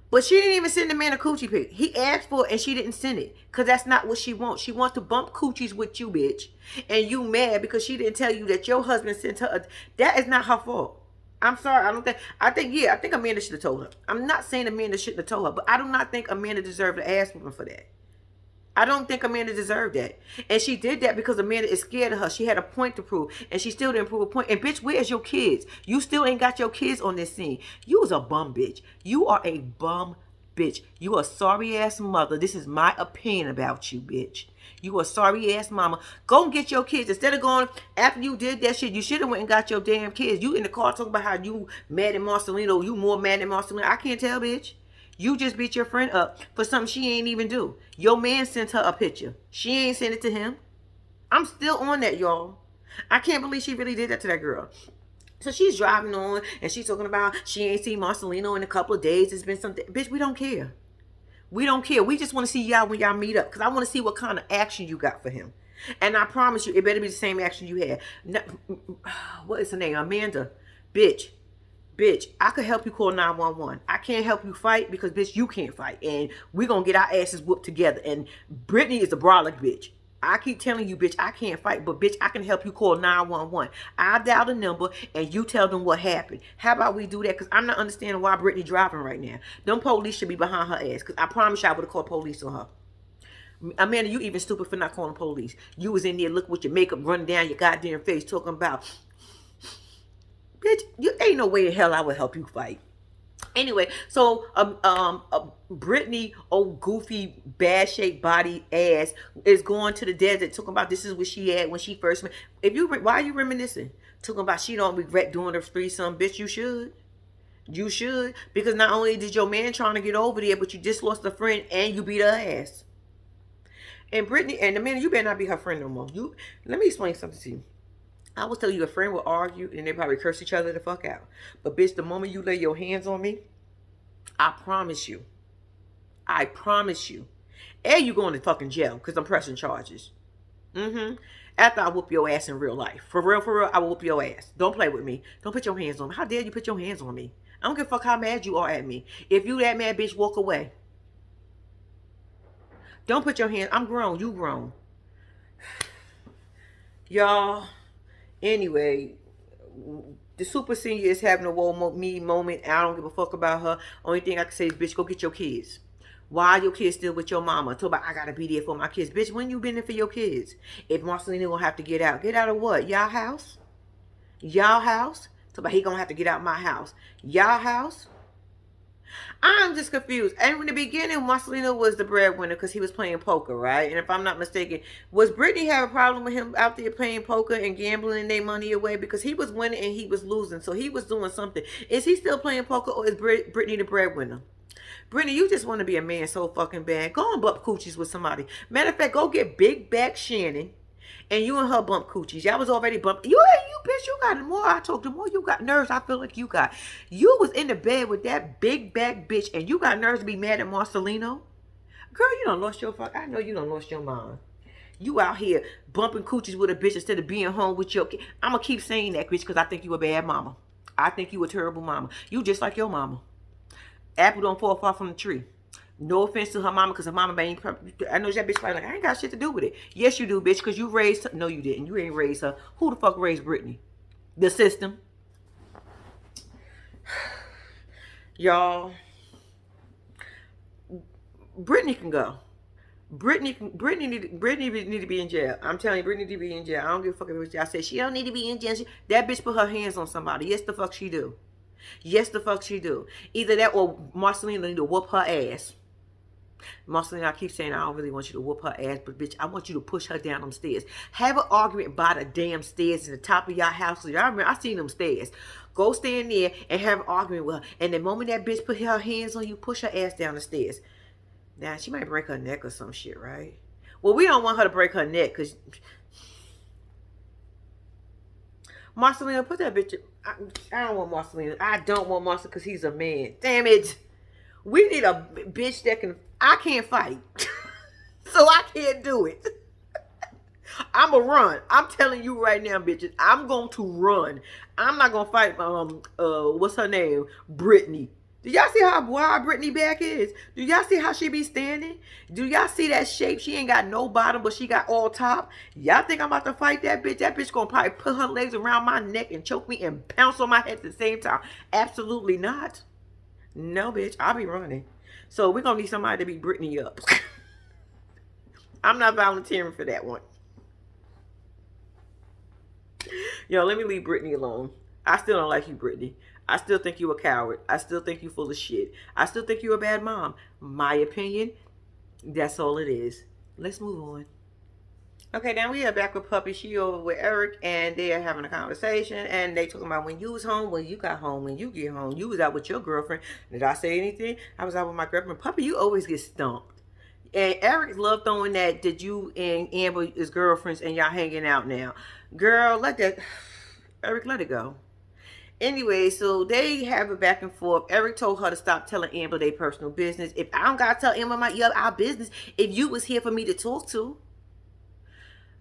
But she didn't even send the man a coochie pic. He asked for it and she didn't send it. Because that's not what she wants. She wants to bump coochies with you, bitch. And you mad because she didn't tell you that your husband sent her. That is not her fault. I'm sorry. I think Amanda should have told her. I'm not saying Amanda shouldn't have told her. But I do not think Amanda deserved to ask woman for that. I don't think Amanda deserved that. And she did that because Amanda is scared of her. She had a point to prove. And she still didn't prove a point. And bitch, where's your kids? You still ain't got your kids on this scene. You was a bum bitch. You are a bum bitch. You a sorry ass mother. This is my opinion about you, bitch. You a sorry ass mama. Go and get your kids. Instead of going, after you did that shit, you should have went and got your damn kids. You in the car talking about how you mad at Marcelino. You more mad at Marcelino. I can't tell, bitch. You just beat your friend up for something she ain't even do. Your man sent her a picture. She ain't sent it to him. I'm still on that, y'all. I can't believe she really did that to that girl. So she's driving on and she's talking about she ain't seen Marcelino in a couple of days. It's been something. Bitch, we don't care. We don't care. We just want to see y'all when y'all meet up. Because I want to see what kind of action you got for him. And I promise you, it better be the same action you had. What is her name? Amanda. Bitch, I could help you call 911. I can't help you fight because, bitch, you can't fight. And we're going to get our asses whooped together. And Brittany is a brolic bitch. I keep telling you, bitch, I can't fight. But, bitch, I can help you call 911. I'll dial the number and you tell them what happened. How about we do that? Because I'm not understanding why Brittany driving right now. Them police should be behind her ass. Because I promise you I would have called police on her. Amanda, you even stupid for not calling police. You was in there looking with your makeup running down your goddamn face talking about... Bitch, you ain't no way in hell I would help you fight. Anyway, so Brittany, old goofy, bad shaped body ass is going to the desert talking about this is what she had when she first met. Why are you reminiscing? Talking about she don't regret doing her threesome, bitch. You should. You should, because not only did your man trying to get over there, but you just lost a friend and you beat her ass. And Brittany and Amanda, you better not be her friend no more. Let me explain something to you. I will tell you, a friend will argue and they probably curse each other the fuck out. But bitch, the moment you lay your hands on me, I promise you, and you going to fucking jail because I'm pressing charges. After I whoop your ass in real life. For real, I will whoop your ass. Don't play with me. Don't put your hands on me. How dare you put your hands on me? I don't give a fuck how mad you are at me. If you that mad, bitch, walk away. Don't put your hands. I'm grown. You grown. Y'all. Anyway, the super senior is having a woe me moment. I don't give a fuck about her. Only thing I can say is, bitch, go get your kids. Why are your kids still with your mama? Talk about, I gotta be there for my kids. Bitch, when you been there for your kids? If Marcelina gonna have to get out of what? Y'all house? Y'all house? So he gonna have to get out my house. Y'all house? I'm just confused. And in the beginning, Marcelino was the breadwinner because he was playing poker, right? And if I'm not mistaken, was Brittany have a problem with him out there playing poker and gambling their money away? Because he was winning and he was losing. So he was doing something. Is he still playing poker or is Brittany the breadwinner? Brittany, you just want to be a man so fucking bad. Go and bump coochies with somebody. Matter of fact, go get big back Shannon and you and her bump coochies. Y'all was already bumped. You bitch, you got it. More I talk, the more you got nerves, I feel like you got. You was in the bed with that big back bitch and you got nerves to be mad at Marcelino? Girl, you done lost your fuck. I know you done lost your mind. You out here bumping coochies with a bitch instead of being home with your kid. I'm going to keep saying that, bitch, because I think you a bad mama. I think you a terrible mama. You just like your mama. Apple don't fall far from the tree. No offense to her mama, because her mama ain't. I know that bitch probably like, I ain't got shit to do with it. Yes, you do, bitch, because you raised her. No, you didn't. You ain't raised her. Who the fuck raised Brittany? The system. Y'all. Brittany can go. Brittany need to be in jail. I'm telling you, Brittany need to be in jail. I don't give a fuck what y'all say. She don't need to be in jail. That bitch put her hands on somebody. Yes, the fuck she do. Yes, the fuck she do. Either that or Marcelina need to whoop her ass. Marcelina, I keep saying I don't really want you to whoop her ass, but bitch, I want you to push her down them stairs. Have an argument by the damn stairs at the top of y'all house. Y'all remember, I seen them stairs. Go stand there and have an argument with her. And the moment that bitch put her hands on you, push her ass down the stairs. Now, she might break her neck or some shit, right? Well, we don't want her to break her neck because Marcelino, put that bitch. I don't want Marcelino. I don't want Marcelino because he's a man. Damn it. We need a bitch that can. I can't fight. So I can't do it. I'm going to run. I'm telling you right now, bitches. I'm going to run. I'm not going to fight, what's her name? Brittany. Do y'all see how wide Brittany back is? Do y'all see how she be standing? Do y'all see that shape? She ain't got no bottom, but she got all top. Y'all think I'm about to fight that bitch? That bitch gonna probably put her legs around my neck and choke me and pounce on my head at the same time. Absolutely not. No, bitch. I'll be running. So we're gonna need somebody to beat Brittany up. I'm not volunteering for that one. Yo, let me leave Brittany alone. I still don't like you, Brittany. I still think you a coward. I still think you full of shit. I still think you a bad mom. My opinion, that's all it is. Let's move on. Okay, now we are back with Puppy. She over with Eric, and they are having a conversation, and they talking about when you was home, when you got home, when you get home. You was out with your girlfriend. Did I say anything? I was out with my girlfriend. Puppy, you always get stumped. And Eric love throwing that, did you and Amber is girlfriends and y'all hanging out now. Girl, let that, Eric, let it go. Anyway, so they have a back and forth. Eric told her to stop telling Amber their personal business. If I don't gotta tell Amber our business, if you was here for me to talk to.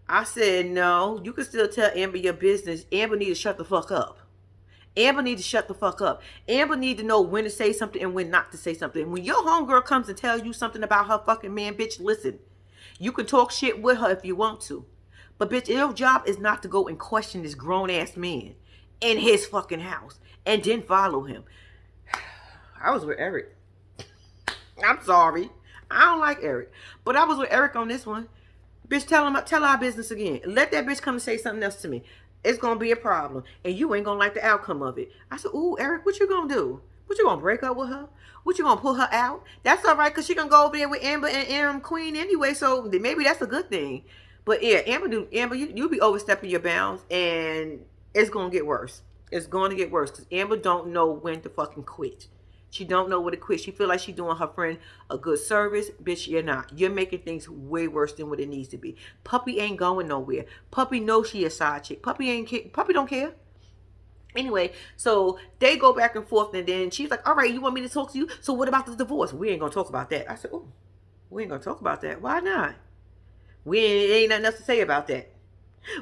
I said, no, you can still tell Amber your business. Amber need to shut the fuck up. Amber need to shut the fuck up. Amber need to know when to say something and when not to say something. When your homegirl comes and tells you something about her fucking man, bitch, listen. You can talk shit with her if you want to. But bitch, your job is not to go and question this grown-ass man in his fucking house and then follow him. I was with Eric. I'm sorry. I don't like Eric. But I was with Eric on this one. Bitch, tell our business again. Let that bitch come and say something else to me. It's going to be a problem. And you ain't going to like the outcome of it. I said, ooh, Eric, what you going to do? What, you going to break up with her? What, you going to pull her out? That's all right, because she going to go over there with Amber and Queen anyway, so maybe that's a good thing. But yeah, Amber, you be overstepping your bounds, and it's going to get worse. It's going to get worse, because Amber don't know when to fucking quit. She don't know when to quit. She feel like she doing her friend a good service. Bitch, you're not. You're making things way worse than what it needs to be. Puppy ain't going nowhere. Puppy knows she a side chick. Puppy don't care. Anyway, so they go back and forth, and then she's like, all right, you want me to talk to you? So what about the divorce? We ain't going to talk about that. I said, oh, we ain't going to talk about that. Why not? Ain't nothing else to say about that.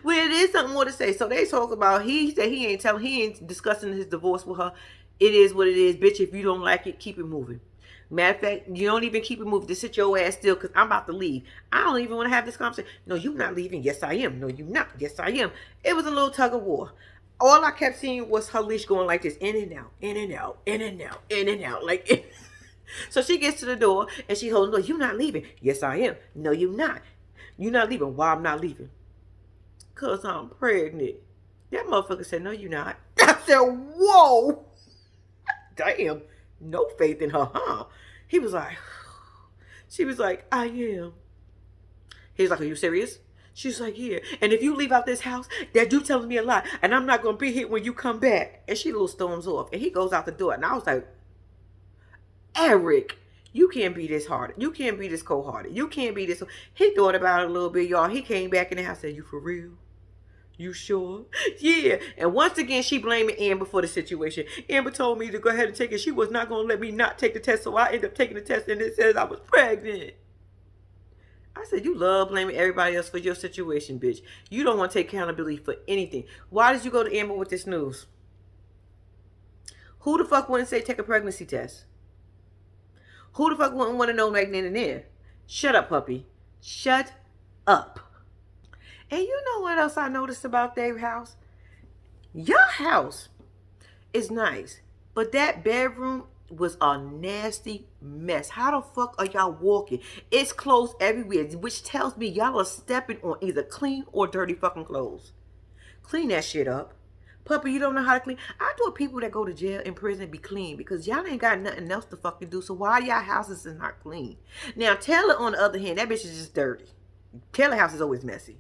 Well, it is something more to say. So they talk about, he said he ain't discussing his divorce with her. It is what it is, bitch. If you don't like it, keep it moving. Matter of fact, you don't even keep it moving. Just sit your ass still, because I'm about to leave. I don't even want to have this conversation. No, you not leaving. Yes, I am. No, you not. Yes, I am. It was a little tug of war. All I kept seeing was her leash going like this, in and out, in and out, in and out, in and out. Like, so she gets to the door, and she holds the door. You not leaving. Yes, I am. No, you not. You not leaving. Why I'm not leaving? Because I'm pregnant. That motherfucker said, no, you're not. I said, whoa. Damn. No faith in her, huh? He was like, she was like, I am. He was like, are you serious? She's like, yeah. And if you leave out this house, that you telling me a lie. And I'm not going to be here when you come back. And she little storms off. And he goes out the door. And I was like, Eric, you can't be this hard. You can't be this cold-hearted. You can't be this. He thought about it a little bit, y'all. He came back in the house and said, you for real? You sure? Yeah. And once again, she blaming Amber for the situation. Amber told me to go ahead and take it. She was not going to let me not take the test. So I ended up taking the test and it says I was pregnant. I said, you love blaming everybody else for your situation, bitch. You don't want to take accountability for anything. Why did you go to Amber with this news? Who the fuck wouldn't say take a pregnancy test? Who the fuck wouldn't want to know right then and there? Shut up, puppy. Shut up. And you know what else I noticed about their house? Your house is nice, but that bedroom was a nasty mess. How the fuck are y'all walking? It's clothes everywhere, which tells me y'all are stepping on either clean or dirty fucking clothes. Clean that shit up. Puppy, you don't know how to clean. I thought people that go to jail in prison be clean because y'all ain't got nothing else to fucking do. So why y'all houses is not clean? Now, Taylor, on the other hand, that bitch is just dirty. Taylor's house is always messy.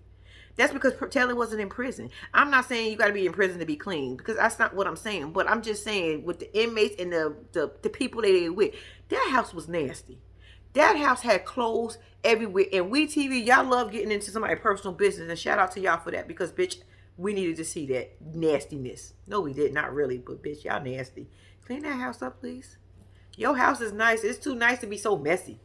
That's because Taylor wasn't in prison. I'm not saying you got to be in prison to be clean because that's not what I'm saying. But I'm just saying with the inmates and the people they were with, that house was nasty. That house had clothes everywhere. And we TV, y'all love getting into somebody's personal business. And shout out to y'all for that because, bitch, we needed to see that nastiness. No, we did. Not really. But, bitch, y'all nasty. Clean that house up, please. Your house is nice. It's too nice to be so messy.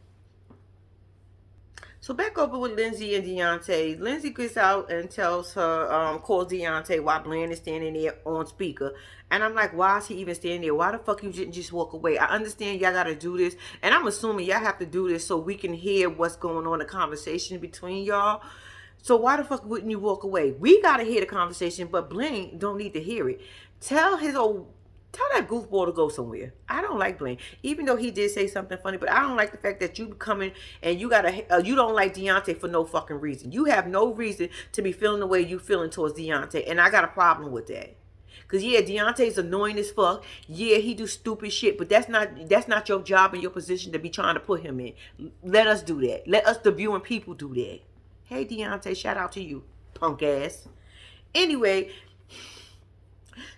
So back over with Lindsay and Deontay. Lindsay gets out and tells her, calls Deontay while Bland is standing there on speaker. And I'm like, why is he even standing there? Why the fuck you didn't just walk away? I understand y'all got to do this. And I'm assuming y'all have to do this so we can hear what's going on, the conversation between y'all. So why the fuck wouldn't you walk away? We got to hear the conversation, but Bland don't need to hear it. Tell that goofball to go somewhere. I don't like Blaine. Even though he did say something funny, but I don't like the fact that you coming and you don't like Deontay for no fucking reason. You have no reason to be feeling the way you feeling towards Deontay. And I got a problem with that. Because, yeah, Deontay's annoying as fuck. Yeah, he do stupid shit. But that's not your job and your position to be trying to put him in. Let us do that. Let us, the viewing people, do that. Hey, Deontay, shout out to you, punk ass. Anyway,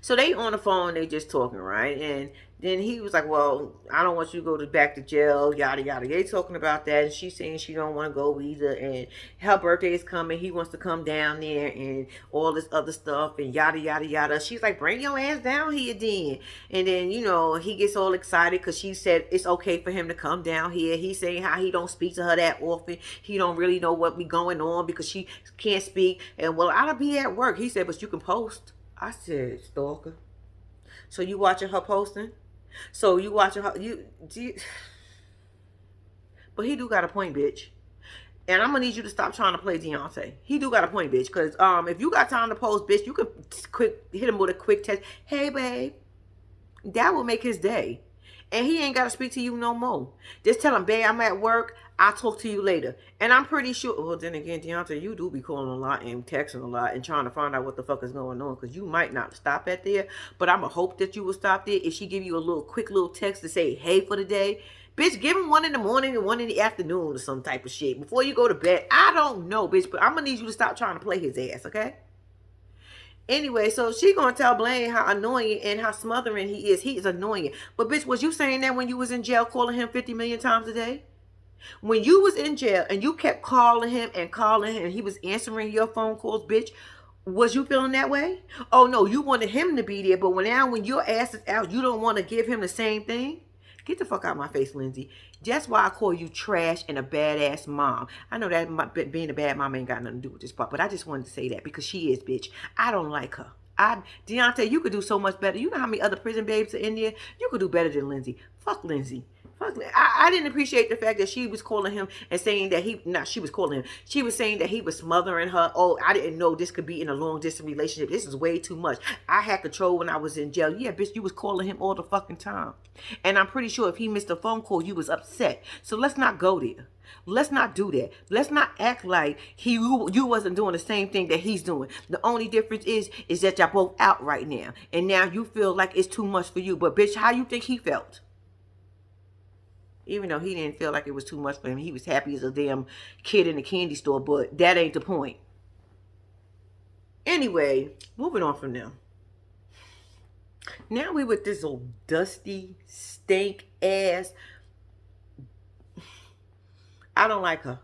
so they on the phone, they just talking, right? And then he was like, well, I don't want you to go back to jail, yada, yada. They talking about that, and she's saying she don't want to go either, and her birthday is coming. He wants to come down there and all this other stuff, and yada, yada, yada. She's like, bring your ass down here then. And then, you know, he gets all excited because she said it's okay for him to come down here. He's saying how he don't speak to her that often. He don't really know what be going on because she can't speak. And, well, I'll be at work. He said, but you can post. I said, stalker. So you watching her posting? So you watching her? But he do got a point, bitch. And I'm gonna need you to stop trying to play Deontay. He do got a point, bitch. Cause if you got time to post, bitch, you could hit him with a quick text. Hey, babe. That will make his day. And he ain't got to speak to you no more. Just tell him, babe, I'm at work. I'll talk to you later. And I'm pretty sure, well, then again, Deontay, you do be calling a lot and texting a lot and trying to find out what the fuck is going on because you might not stop at there. But I'm going to hope that you will stop there. If she give you a quick little text to say, hey, for the day, bitch, give him one in the morning and one in the afternoon or some type of shit before you go to bed. I don't know, bitch, but I'm going to need you to stop trying to play his ass, okay? Anyway, so she gonna tell Blaine how annoying and how smothering he is. He is annoying. But bitch, was you saying that when you was in jail calling him 50 million times a day? When you was in jail and you kept calling him and he was answering your phone calls, bitch, was you feeling that way? Oh no, you wanted him to be there, but when your ass is out, you don't want to give him the same thing? Get the fuck out of my face, Lindsay. That's why I call you trash and a badass mom. I know that being a bad mom ain't got nothing to do with this part, but I just wanted to say that because she is, bitch. I don't like her. Deontay, you could do so much better. You know how many other prison babes are in there? You could do better than Lindsay. Fuck Lindsay. I didn't appreciate the fact that she was calling him and saying that she was calling him. She was saying that he was smothering her. Oh, I didn't know this could be in a long distance relationship. This is way too much. I had control when I was in jail. Yeah, bitch, you was calling him all the fucking time. And I'm pretty sure if he missed a phone call, you was upset. So let's not go there. Let's not do that. Let's not act like you wasn't doing the same thing that he's doing. The only difference is that y'all both out right now. And now you feel like it's too much for you. But bitch, how you think he felt? Even though he didn't feel like it was too much for him. He was happy as a damn kid in a candy store, but that ain't the point. Anyway, moving on from them. Now we with this old dusty, stink ass. I don't like her.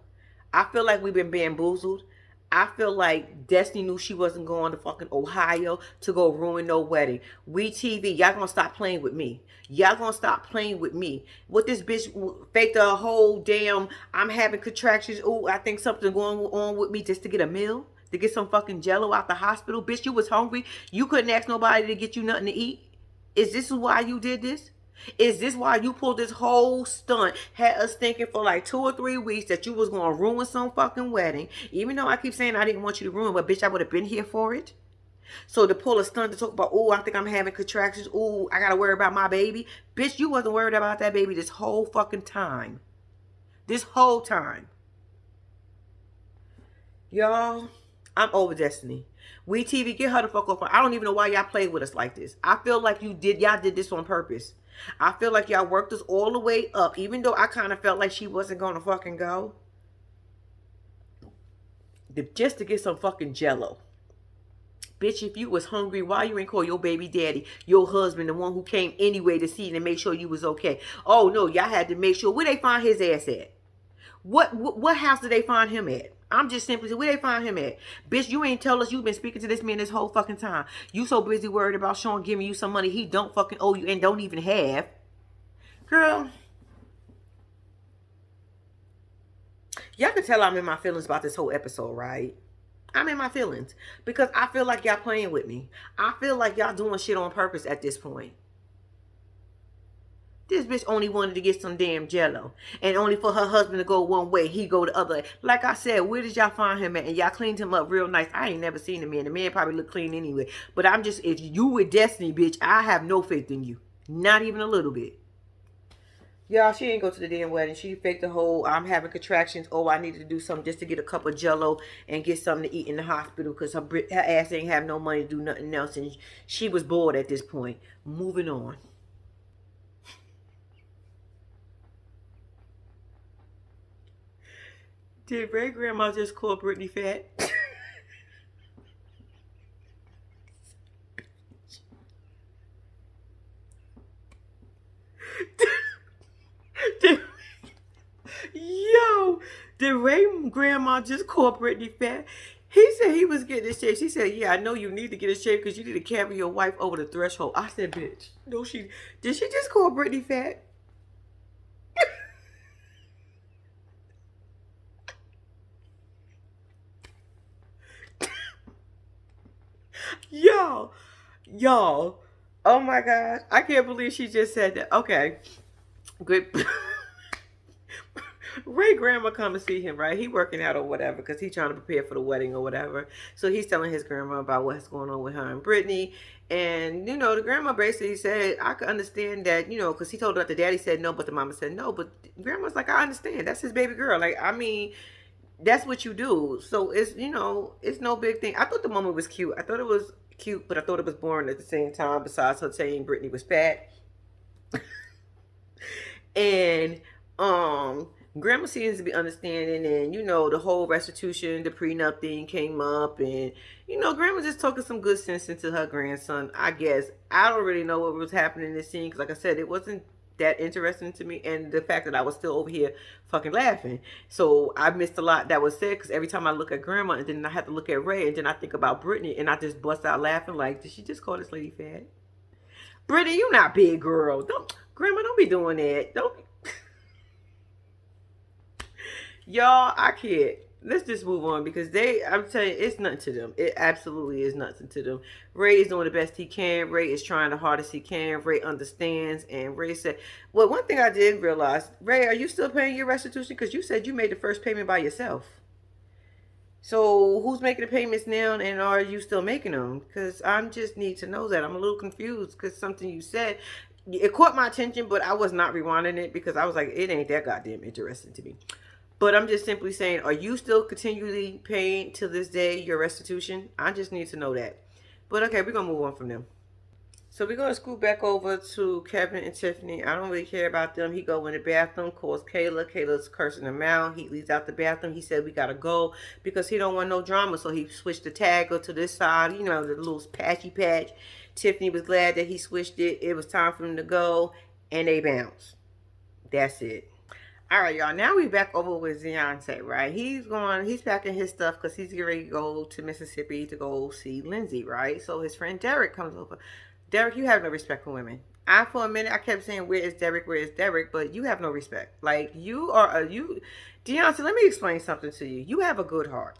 I feel like we've been bamboozled. I feel like Destiny knew she wasn't going to fucking Ohio to go ruin no wedding. We TV, y'all gonna stop playing with me. Y'all gonna stop playing with me. What this bitch faked a whole damn, I'm having contractions. Ooh, I think something going on with me just to get a meal? To get some fucking jello out the hospital? Bitch, you was hungry. You couldn't ask nobody to get you nothing to eat. Is this why you did this? Is this why you pulled this whole stunt? Had us thinking for like 2 or 3 weeks that you was going to ruin some fucking wedding. Even though I keep saying I didn't want you to ruin, but bitch, I would have been here for it. So to pull a stunt to talk about, oh, I think I'm having contractions. Oh, I got to worry about my baby. Bitch, you wasn't worried about that baby this whole fucking time. This whole time. Y'all, I'm over Destiny. We TV, get her the fuck off. I don't even know why y'all played with us like this. I feel like y'all did this on purpose. I feel like y'all worked us all the way up, even though I kind of felt like she wasn't going to fucking go. Just to get some fucking jello. Bitch, if you was hungry, why you ain't call your baby daddy, your husband, the one who came anyway to see and make sure you was okay? Oh, no, y'all had to make sure. Where they find his ass at? What house did they find him at? I'm just simply saying, where they find him at? Bitch, you ain't tell us you've been speaking to this man this whole fucking time. You so busy worried about Sean giving you some money he don't fucking owe you and don't even have. Girl. Y'all can tell I'm in my feelings about this whole episode, right? I'm in my feelings. Because I feel like y'all playing with me. I feel like y'all doing shit on purpose at this point. This bitch only wanted to get some damn jello. And only for her husband to go one way, he go the other. Like I said, where did y'all find him at? And y'all cleaned him up real nice. I ain't never seen the man. The man probably look clean anyway. But I'm just, if you with Destiny, bitch, I have no faith in you. Not even a little bit. Y'all, she ain't go to the damn wedding. She faked the whole, I'm having contractions. Oh, I needed to do something just to get a cup of jello and get something to eat in the hospital because her ass ain't have no money to do nothing else. And she was bored at this point. Moving on. Did Ray Grandma just call Brittany fat? Did Ray Grandma just call Brittany fat? He said he was getting in shape. She said, yeah, I know you need to get in shape because you need to carry your wife over the threshold. I said, bitch, no, did she just call Brittany fat? Y'all, oh my gosh, I can't believe she just said that. Okay, good. Ray Grandma come to see him, right? He working out or whatever because he's trying to prepare for the wedding or whatever. So he's telling his grandma about what's going on with her and Brittany. And, you know, the grandma basically said, I could understand that, you know, because he told her that the daddy said no, but the mama said no. But grandma's like, I understand. That's his baby girl. Like, I mean, that's what you do. So it's, you know, it's no big thing. I thought the moment was cute. I thought it was cute, but I thought it was boring at the same time, besides her saying Brittany was fat. And, Grandma seems to be understanding, and you know the whole restitution, the prenup thing came up, and you know Grandma just talking some good sense into her grandson. I guess I don't really know what was happening in this scene because, like I said, it wasn't that interesting to me, and the fact that I was still over here fucking laughing, so I missed a lot that was said. Because every time I look at Grandma, and then I have to look at Ray, and then I think about Brittany, and I just bust out laughing like, did she just call this lady fat? Brittany, you not big, girl. Grandma, don't be doing that. Don't. Y'all, I can't. let's just move on because I'm telling you, it's nothing to them. It absolutely is nothing to them. Ray is doing the best he can. Ray is trying the hardest he can. Ray understands. And Ray said, well, one thing I did realize, Ray, are you still paying your restitution? Because you said you made the first payment by yourself. So who's making the payments now, and are you still making them? Because I just need to know that. I'm a little confused because something you said, it caught my attention, but I was not rewinding it because I was like, it ain't that goddamn interesting to me. But I'm just simply saying, are you still continually paying to this day your restitution? I just need to know that. But okay, we're gonna move on from them. So we're gonna scoot back over to Kevin and Tiffany. I don't really care about them. He go in the bathroom, calls Kayla. Kayla's cursing him out. He leaves out the bathroom. He said we gotta go because he don't want no drama. So he switched the tagger to this side. You know, the little patchy patch. Tiffany was glad that he switched it. It was time for him to go, and they bounced. That's it. All right, y'all. Now we back over with Deontay, right? He's packing his stuff because he's getting ready to go to Mississippi to go see Lindsay, right? So his friend Derek comes over. Derek, you have no respect for women. For a minute, I kept saying, where is Derek? Where is Derek? But you have no respect. Like, Deontay, let me explain something to you. You have a good heart.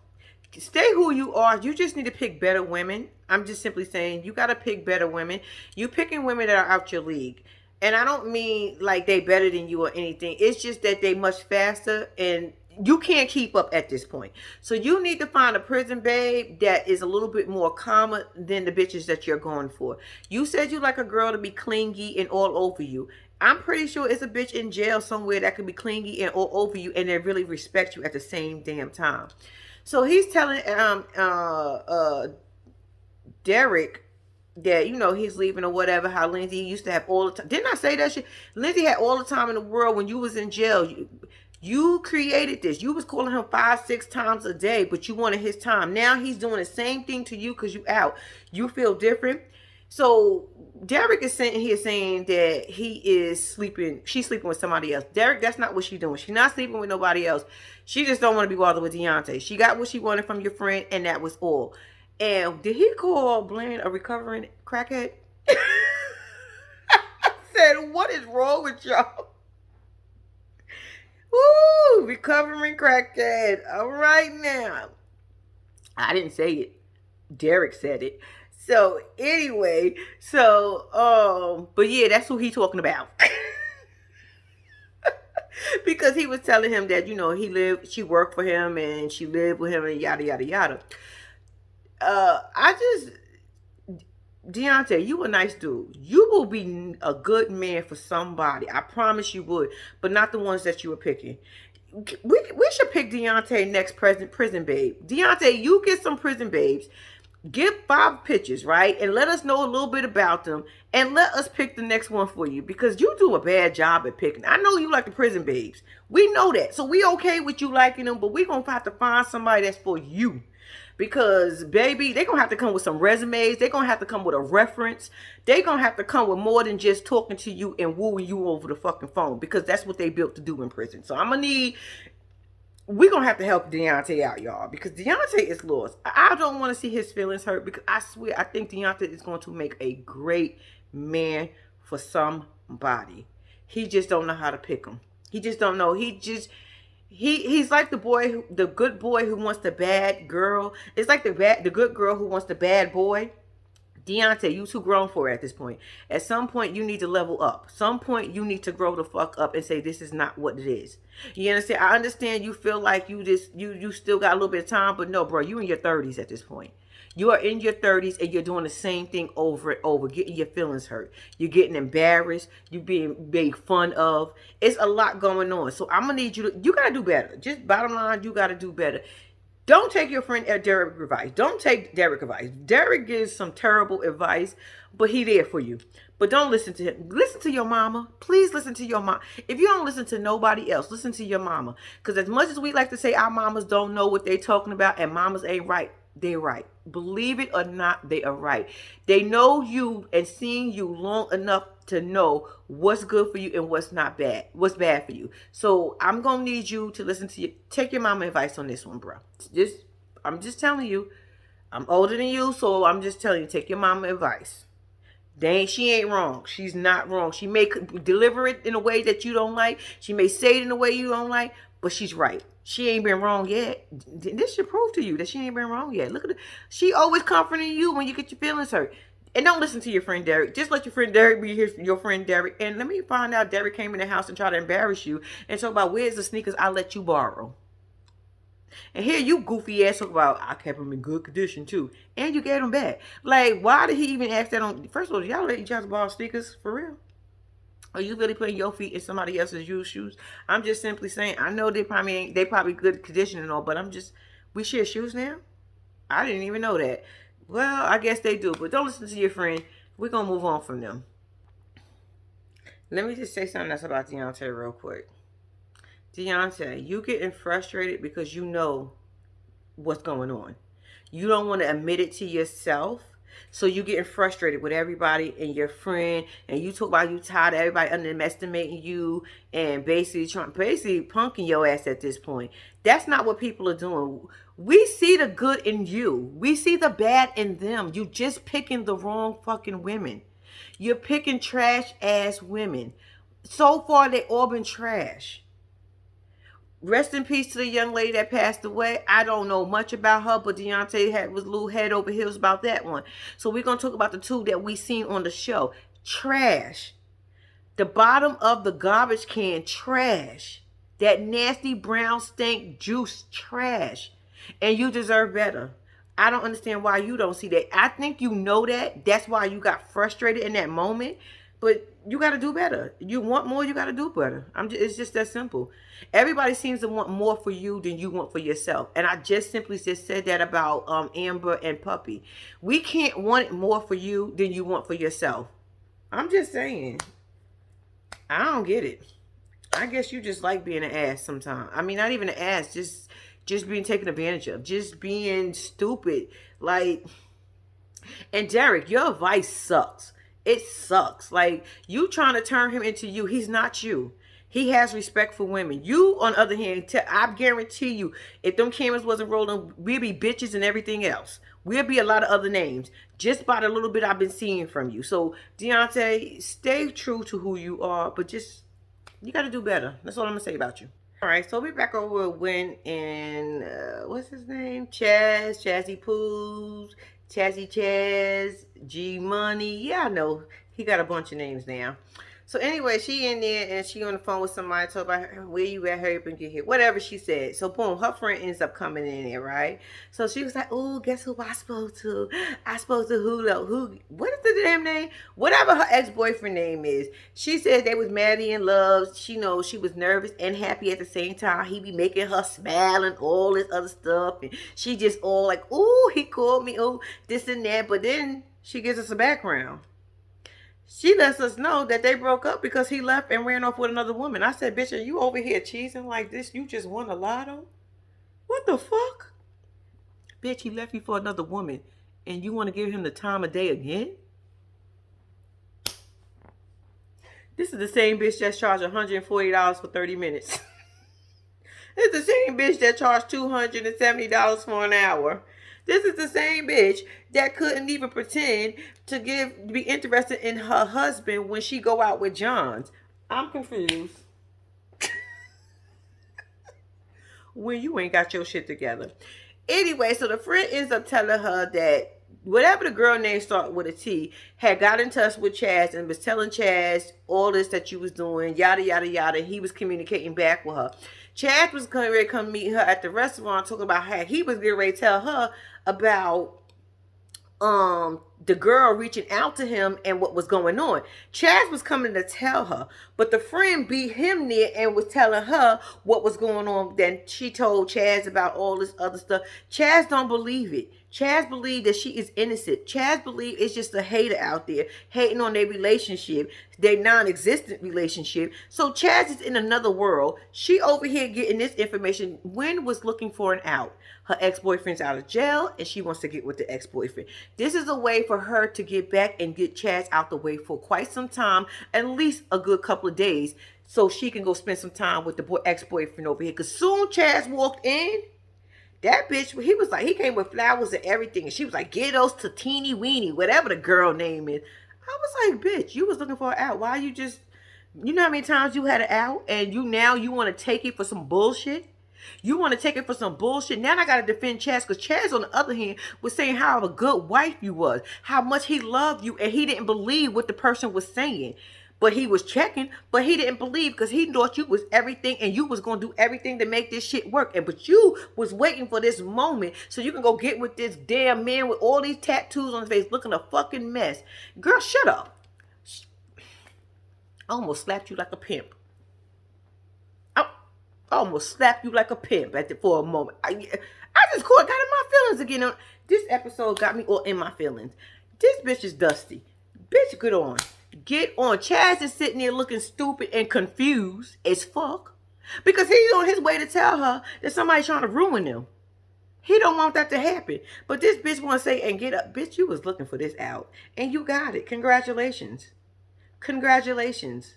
Stay who you are. You just need to pick better women. I'm just simply saying, you got to pick better women. You picking women that are out your league. And I don't mean like they better than you or anything. It's just that they much faster and you can't keep up at this point. So you need to find a prison babe that is a little bit more calmer than the bitches that you're going for. You said you like a girl to be clingy and all over you. I'm pretty sure it's a bitch in jail somewhere that could be clingy and all over you and they really respect you at the same damn time. So he's telling Derek that, you know, he's leaving or whatever, how Lindsay used to have all the time. Didn't I say that shit? Lindsay had all the time in the world when you was in jail. You created this. You was calling him 5-6 times a day, but you wanted his time. Now he's doing the same thing to you because you out. You feel different. So Derek is sitting here saying that she's sleeping with somebody else. Derek, that's not what she's doing. She's not sleeping with nobody else. She just don't want to be bothered with Deontay. She got what she wanted from your friend, and that was all. And did he call Blaine a recovering crackhead? I said, what is wrong with y'all? Woo, recovering crackhead. All right now. I didn't say it. Derek said it. So anyway, but yeah, that's who he talking about. Because he was telling him that, you know, she worked for him and she lived with him and yada yada yada. Deontay, you a nice dude. You will be a good man for somebody. I promise you would, but not the ones that you were picking. We should pick Deontay next prison babe. Deontay, you get some prison babes. Get 5 pictures, right? And let us know a little bit about them. And let us pick the next one for you. Because you do a bad job at picking. I know you like the prison babes. We know that. So we okay with you liking them. But we going to have to find somebody that's for you. Because, baby, they're going to have to come with some resumes. They're going to have to come with a reference. They're going to have to come with more than just talking to you and wooing you over the fucking phone. Because that's what they built to do in prison. So I'm going to need... We're going to have to help Deontay out, y'all. Because Deontay is lost. I don't want to see his feelings hurt. Because I swear, I think Deontay is going to make a great man for somebody. He just don't know how to pick him. He just don't know. He's like the good boy who wants the bad girl. It's like the good girl who wants the bad boy. Deontay, you too grown for it at this point. At some point, you need to level up. Some point, you need to grow the fuck up and say, this is not what it is. You understand? I understand you feel like you still got a little bit of time, but no, bro, you in your 30s at this point. You are in your 30s and you're doing the same thing over and over, getting your feelings hurt. You're getting embarrassed. You're being made fun of. It's a lot going on. So I'm going to need you got to do better. Just bottom line, you got to do better. Don't take your friend Derek advice. Don't take Derek advice. Derek gives some terrible advice, but he there for you. But don't listen to him. Listen to your mama. Please listen to your mom. If you don't listen to nobody else, listen to your mama. Because as much as we like to say our mamas don't know what they talking about and mamas ain't right, they're right. Believe it or not, they are right. They know you and seen you long enough to know what's good for you and what's bad for you. So I'm gonna need you to listen to take your mama advice on this one, bro. I'm just telling you, I'm older than you, so I'm just telling you, take your mama advice. She ain't wrong. She's not wrong. She may deliver it in a way that you don't like. She may say it in a way you don't like, but she's right. She ain't been wrong yet. This should prove to you that she ain't been wrong yet. Look at it. She always comforting you when you get your feelings hurt. And don't listen to your friend Derek. Just let your friend Derek be your friend Derek. And let me find out Derek came in the house and tried to embarrass you and talk about where's the sneakers I let you borrow. And here you goofy ass talk about I kept them in good condition too, and you gave them back. Like, why did he even ask that on? First of all, y'all let each other borrow sneakers for real? Are you really putting your feet in somebody else's used shoes? I'm just simply saying. I know they probably ain't. They probably good condition and all, but I'm just. We share shoes now. I didn't even know that. Well, I guess they do, but don't listen to your friend. We're gonna move on from them. Let me just say something else about Deontay real quick. Deontay, you getting frustrated because you know what's going on. You don't want to admit it to yourself. So you getting frustrated with everybody and your friend, and you talk about you tired of everybody underestimating you and basically punking your ass at this point. That's not what people are doing. We see the good in you. We see the bad in them. You just picking the wrong fucking women. You're picking trash ass women. So far they all been trash. Rest in peace to the young lady that passed away. I don't know much about her, but Deontay was a little head over heels about that one. So we're going to talk about the two that we seen on the show. Trash. The bottom of the garbage can, trash. That nasty brown stank juice, trash. And you deserve better. I don't understand why you don't see that. I think you know that. That's why you got frustrated in that moment. But you got to do better. You want more, you got to do better. It's just that simple. Everybody seems to want more for you than you want for yourself. And I just simply just said that about Amber and Puppy. We can't want more for you than you want for yourself. I'm just saying. I don't get it. I guess you just like being an ass sometimes. I mean, not even an ass, just being taken advantage of. Just being stupid. Like, and Derek, your advice sucks. It sucks. Like, you trying to turn him into you. He's not you. He has respect for women. You, on the other hand, I guarantee you, if them cameras wasn't rolling, we'd be bitches and everything else. We'll be a lot of other names. Just by the little bit I've been seeing from you. So, Deontay, stay true to who you are, but just, you got to do better. That's all I'm going to say about you. All right, so we're back over with Win and, what's his name? Chazzy Poos, Chazzy Chaz, G Money. Yeah, I know. He got a bunch of names now. So anyway, she in there and she on the phone with somebody, told about her, where you at, hurry up and get here. Whatever she said. So boom, her friend ends up coming in there, right? So she was like, oh, guess who I spoke to? I spoke to who, what is the damn name? Whatever her ex-boyfriend name is. She said they was madly in love. She knows she was nervous and happy at the same time. He be making her smile and all this other stuff. And she just all like, oh, he called me, oh, this and that. But then she gives us a background. She lets us know that they broke up because he left and ran off with another woman. I said, bitch, are you over here cheesing like this? You just won a lotto? What the fuck? Bitch, he left you for another woman and you want to give him the time of day again? This is the same bitch that charged $140 for 30 minutes. It's the same bitch that charged $270 for an hour. This is the same bitch that couldn't even pretend to be interested in her husband when she go out with Johns. I'm confused. When you ain't got your shit together. Anyway, so the friend ends up telling her that whatever the girl name start with a T had got in touch with Chaz and was telling Chaz all this that you was doing, yada, yada, yada. He was communicating back with her. Chaz was ready to come meet her at the restaurant, talking about how he was getting ready to tell her about the girl reaching out to him and what was going on. Chaz was coming to tell her, but the friend beat him near and was telling her what was going on. Then she told Chaz about all this other stuff. Chaz don't believe it. Chaz believe that she is innocent. Chaz believe it's just a hater out there hating on their relationship, their non-existent relationship. So Chaz is in another world. She over here getting this information. Wynn was looking for an out. Her ex-boyfriend's out of jail and she wants to get with the ex-boyfriend. This is a way for her to get back and get Chaz out the way for quite some time, at least a good couple of days, so she can go spend some time with the ex-boyfriend over here. Because soon Chaz walked in, that bitch, he was like, he came with flowers and everything. And she was like, get those to teeny weeny, whatever the girl name is. I was like, bitch, you was looking for an out. Why you just, you know how many times you had an out and you want to take it for some bullshit? You want to take it for some bullshit. Now I got to defend Chaz because Chaz, on the other hand, was saying how of a good wife you was, how much he loved you, and he didn't believe what the person was saying. But he was checking, but he didn't believe because he thought you was everything and you was going to do everything to make this shit work. And but you was waiting for this moment so you can go get with this damn man with all these tattoos on his face looking a fucking mess. Girl, shut up. I almost slapped you like a pimp. I almost slapped you like a pimp for a moment. I just got in my feelings again. This episode got me all in my feelings. This bitch is dusty. Bitch, get on. Get on. Chaz is sitting there looking stupid and confused as fuck because he's on his way to tell her that somebody's trying to ruin him. He don't want that to happen. But this bitch want to say, and get up. Bitch, you was looking for this out. And you got it. Congratulations. Congratulations.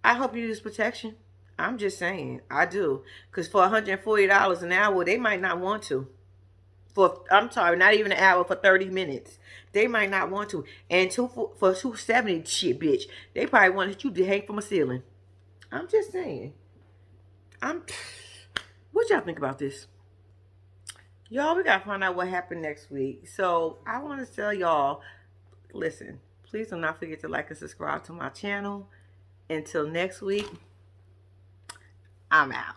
I hope you use protection. I'm just saying. I do. Because for $140 an hour, they might not want to. I'm sorry, not even an hour, for 30 minutes. They might not want to. And for $270, shit, bitch, they probably wanted you to hang from a ceiling. I'm just saying. What y'all think about this? Y'all, we gotta find out what happened next week. So I want to tell y'all, listen, please do not forget to like and subscribe to my channel. Until next week, I'm out.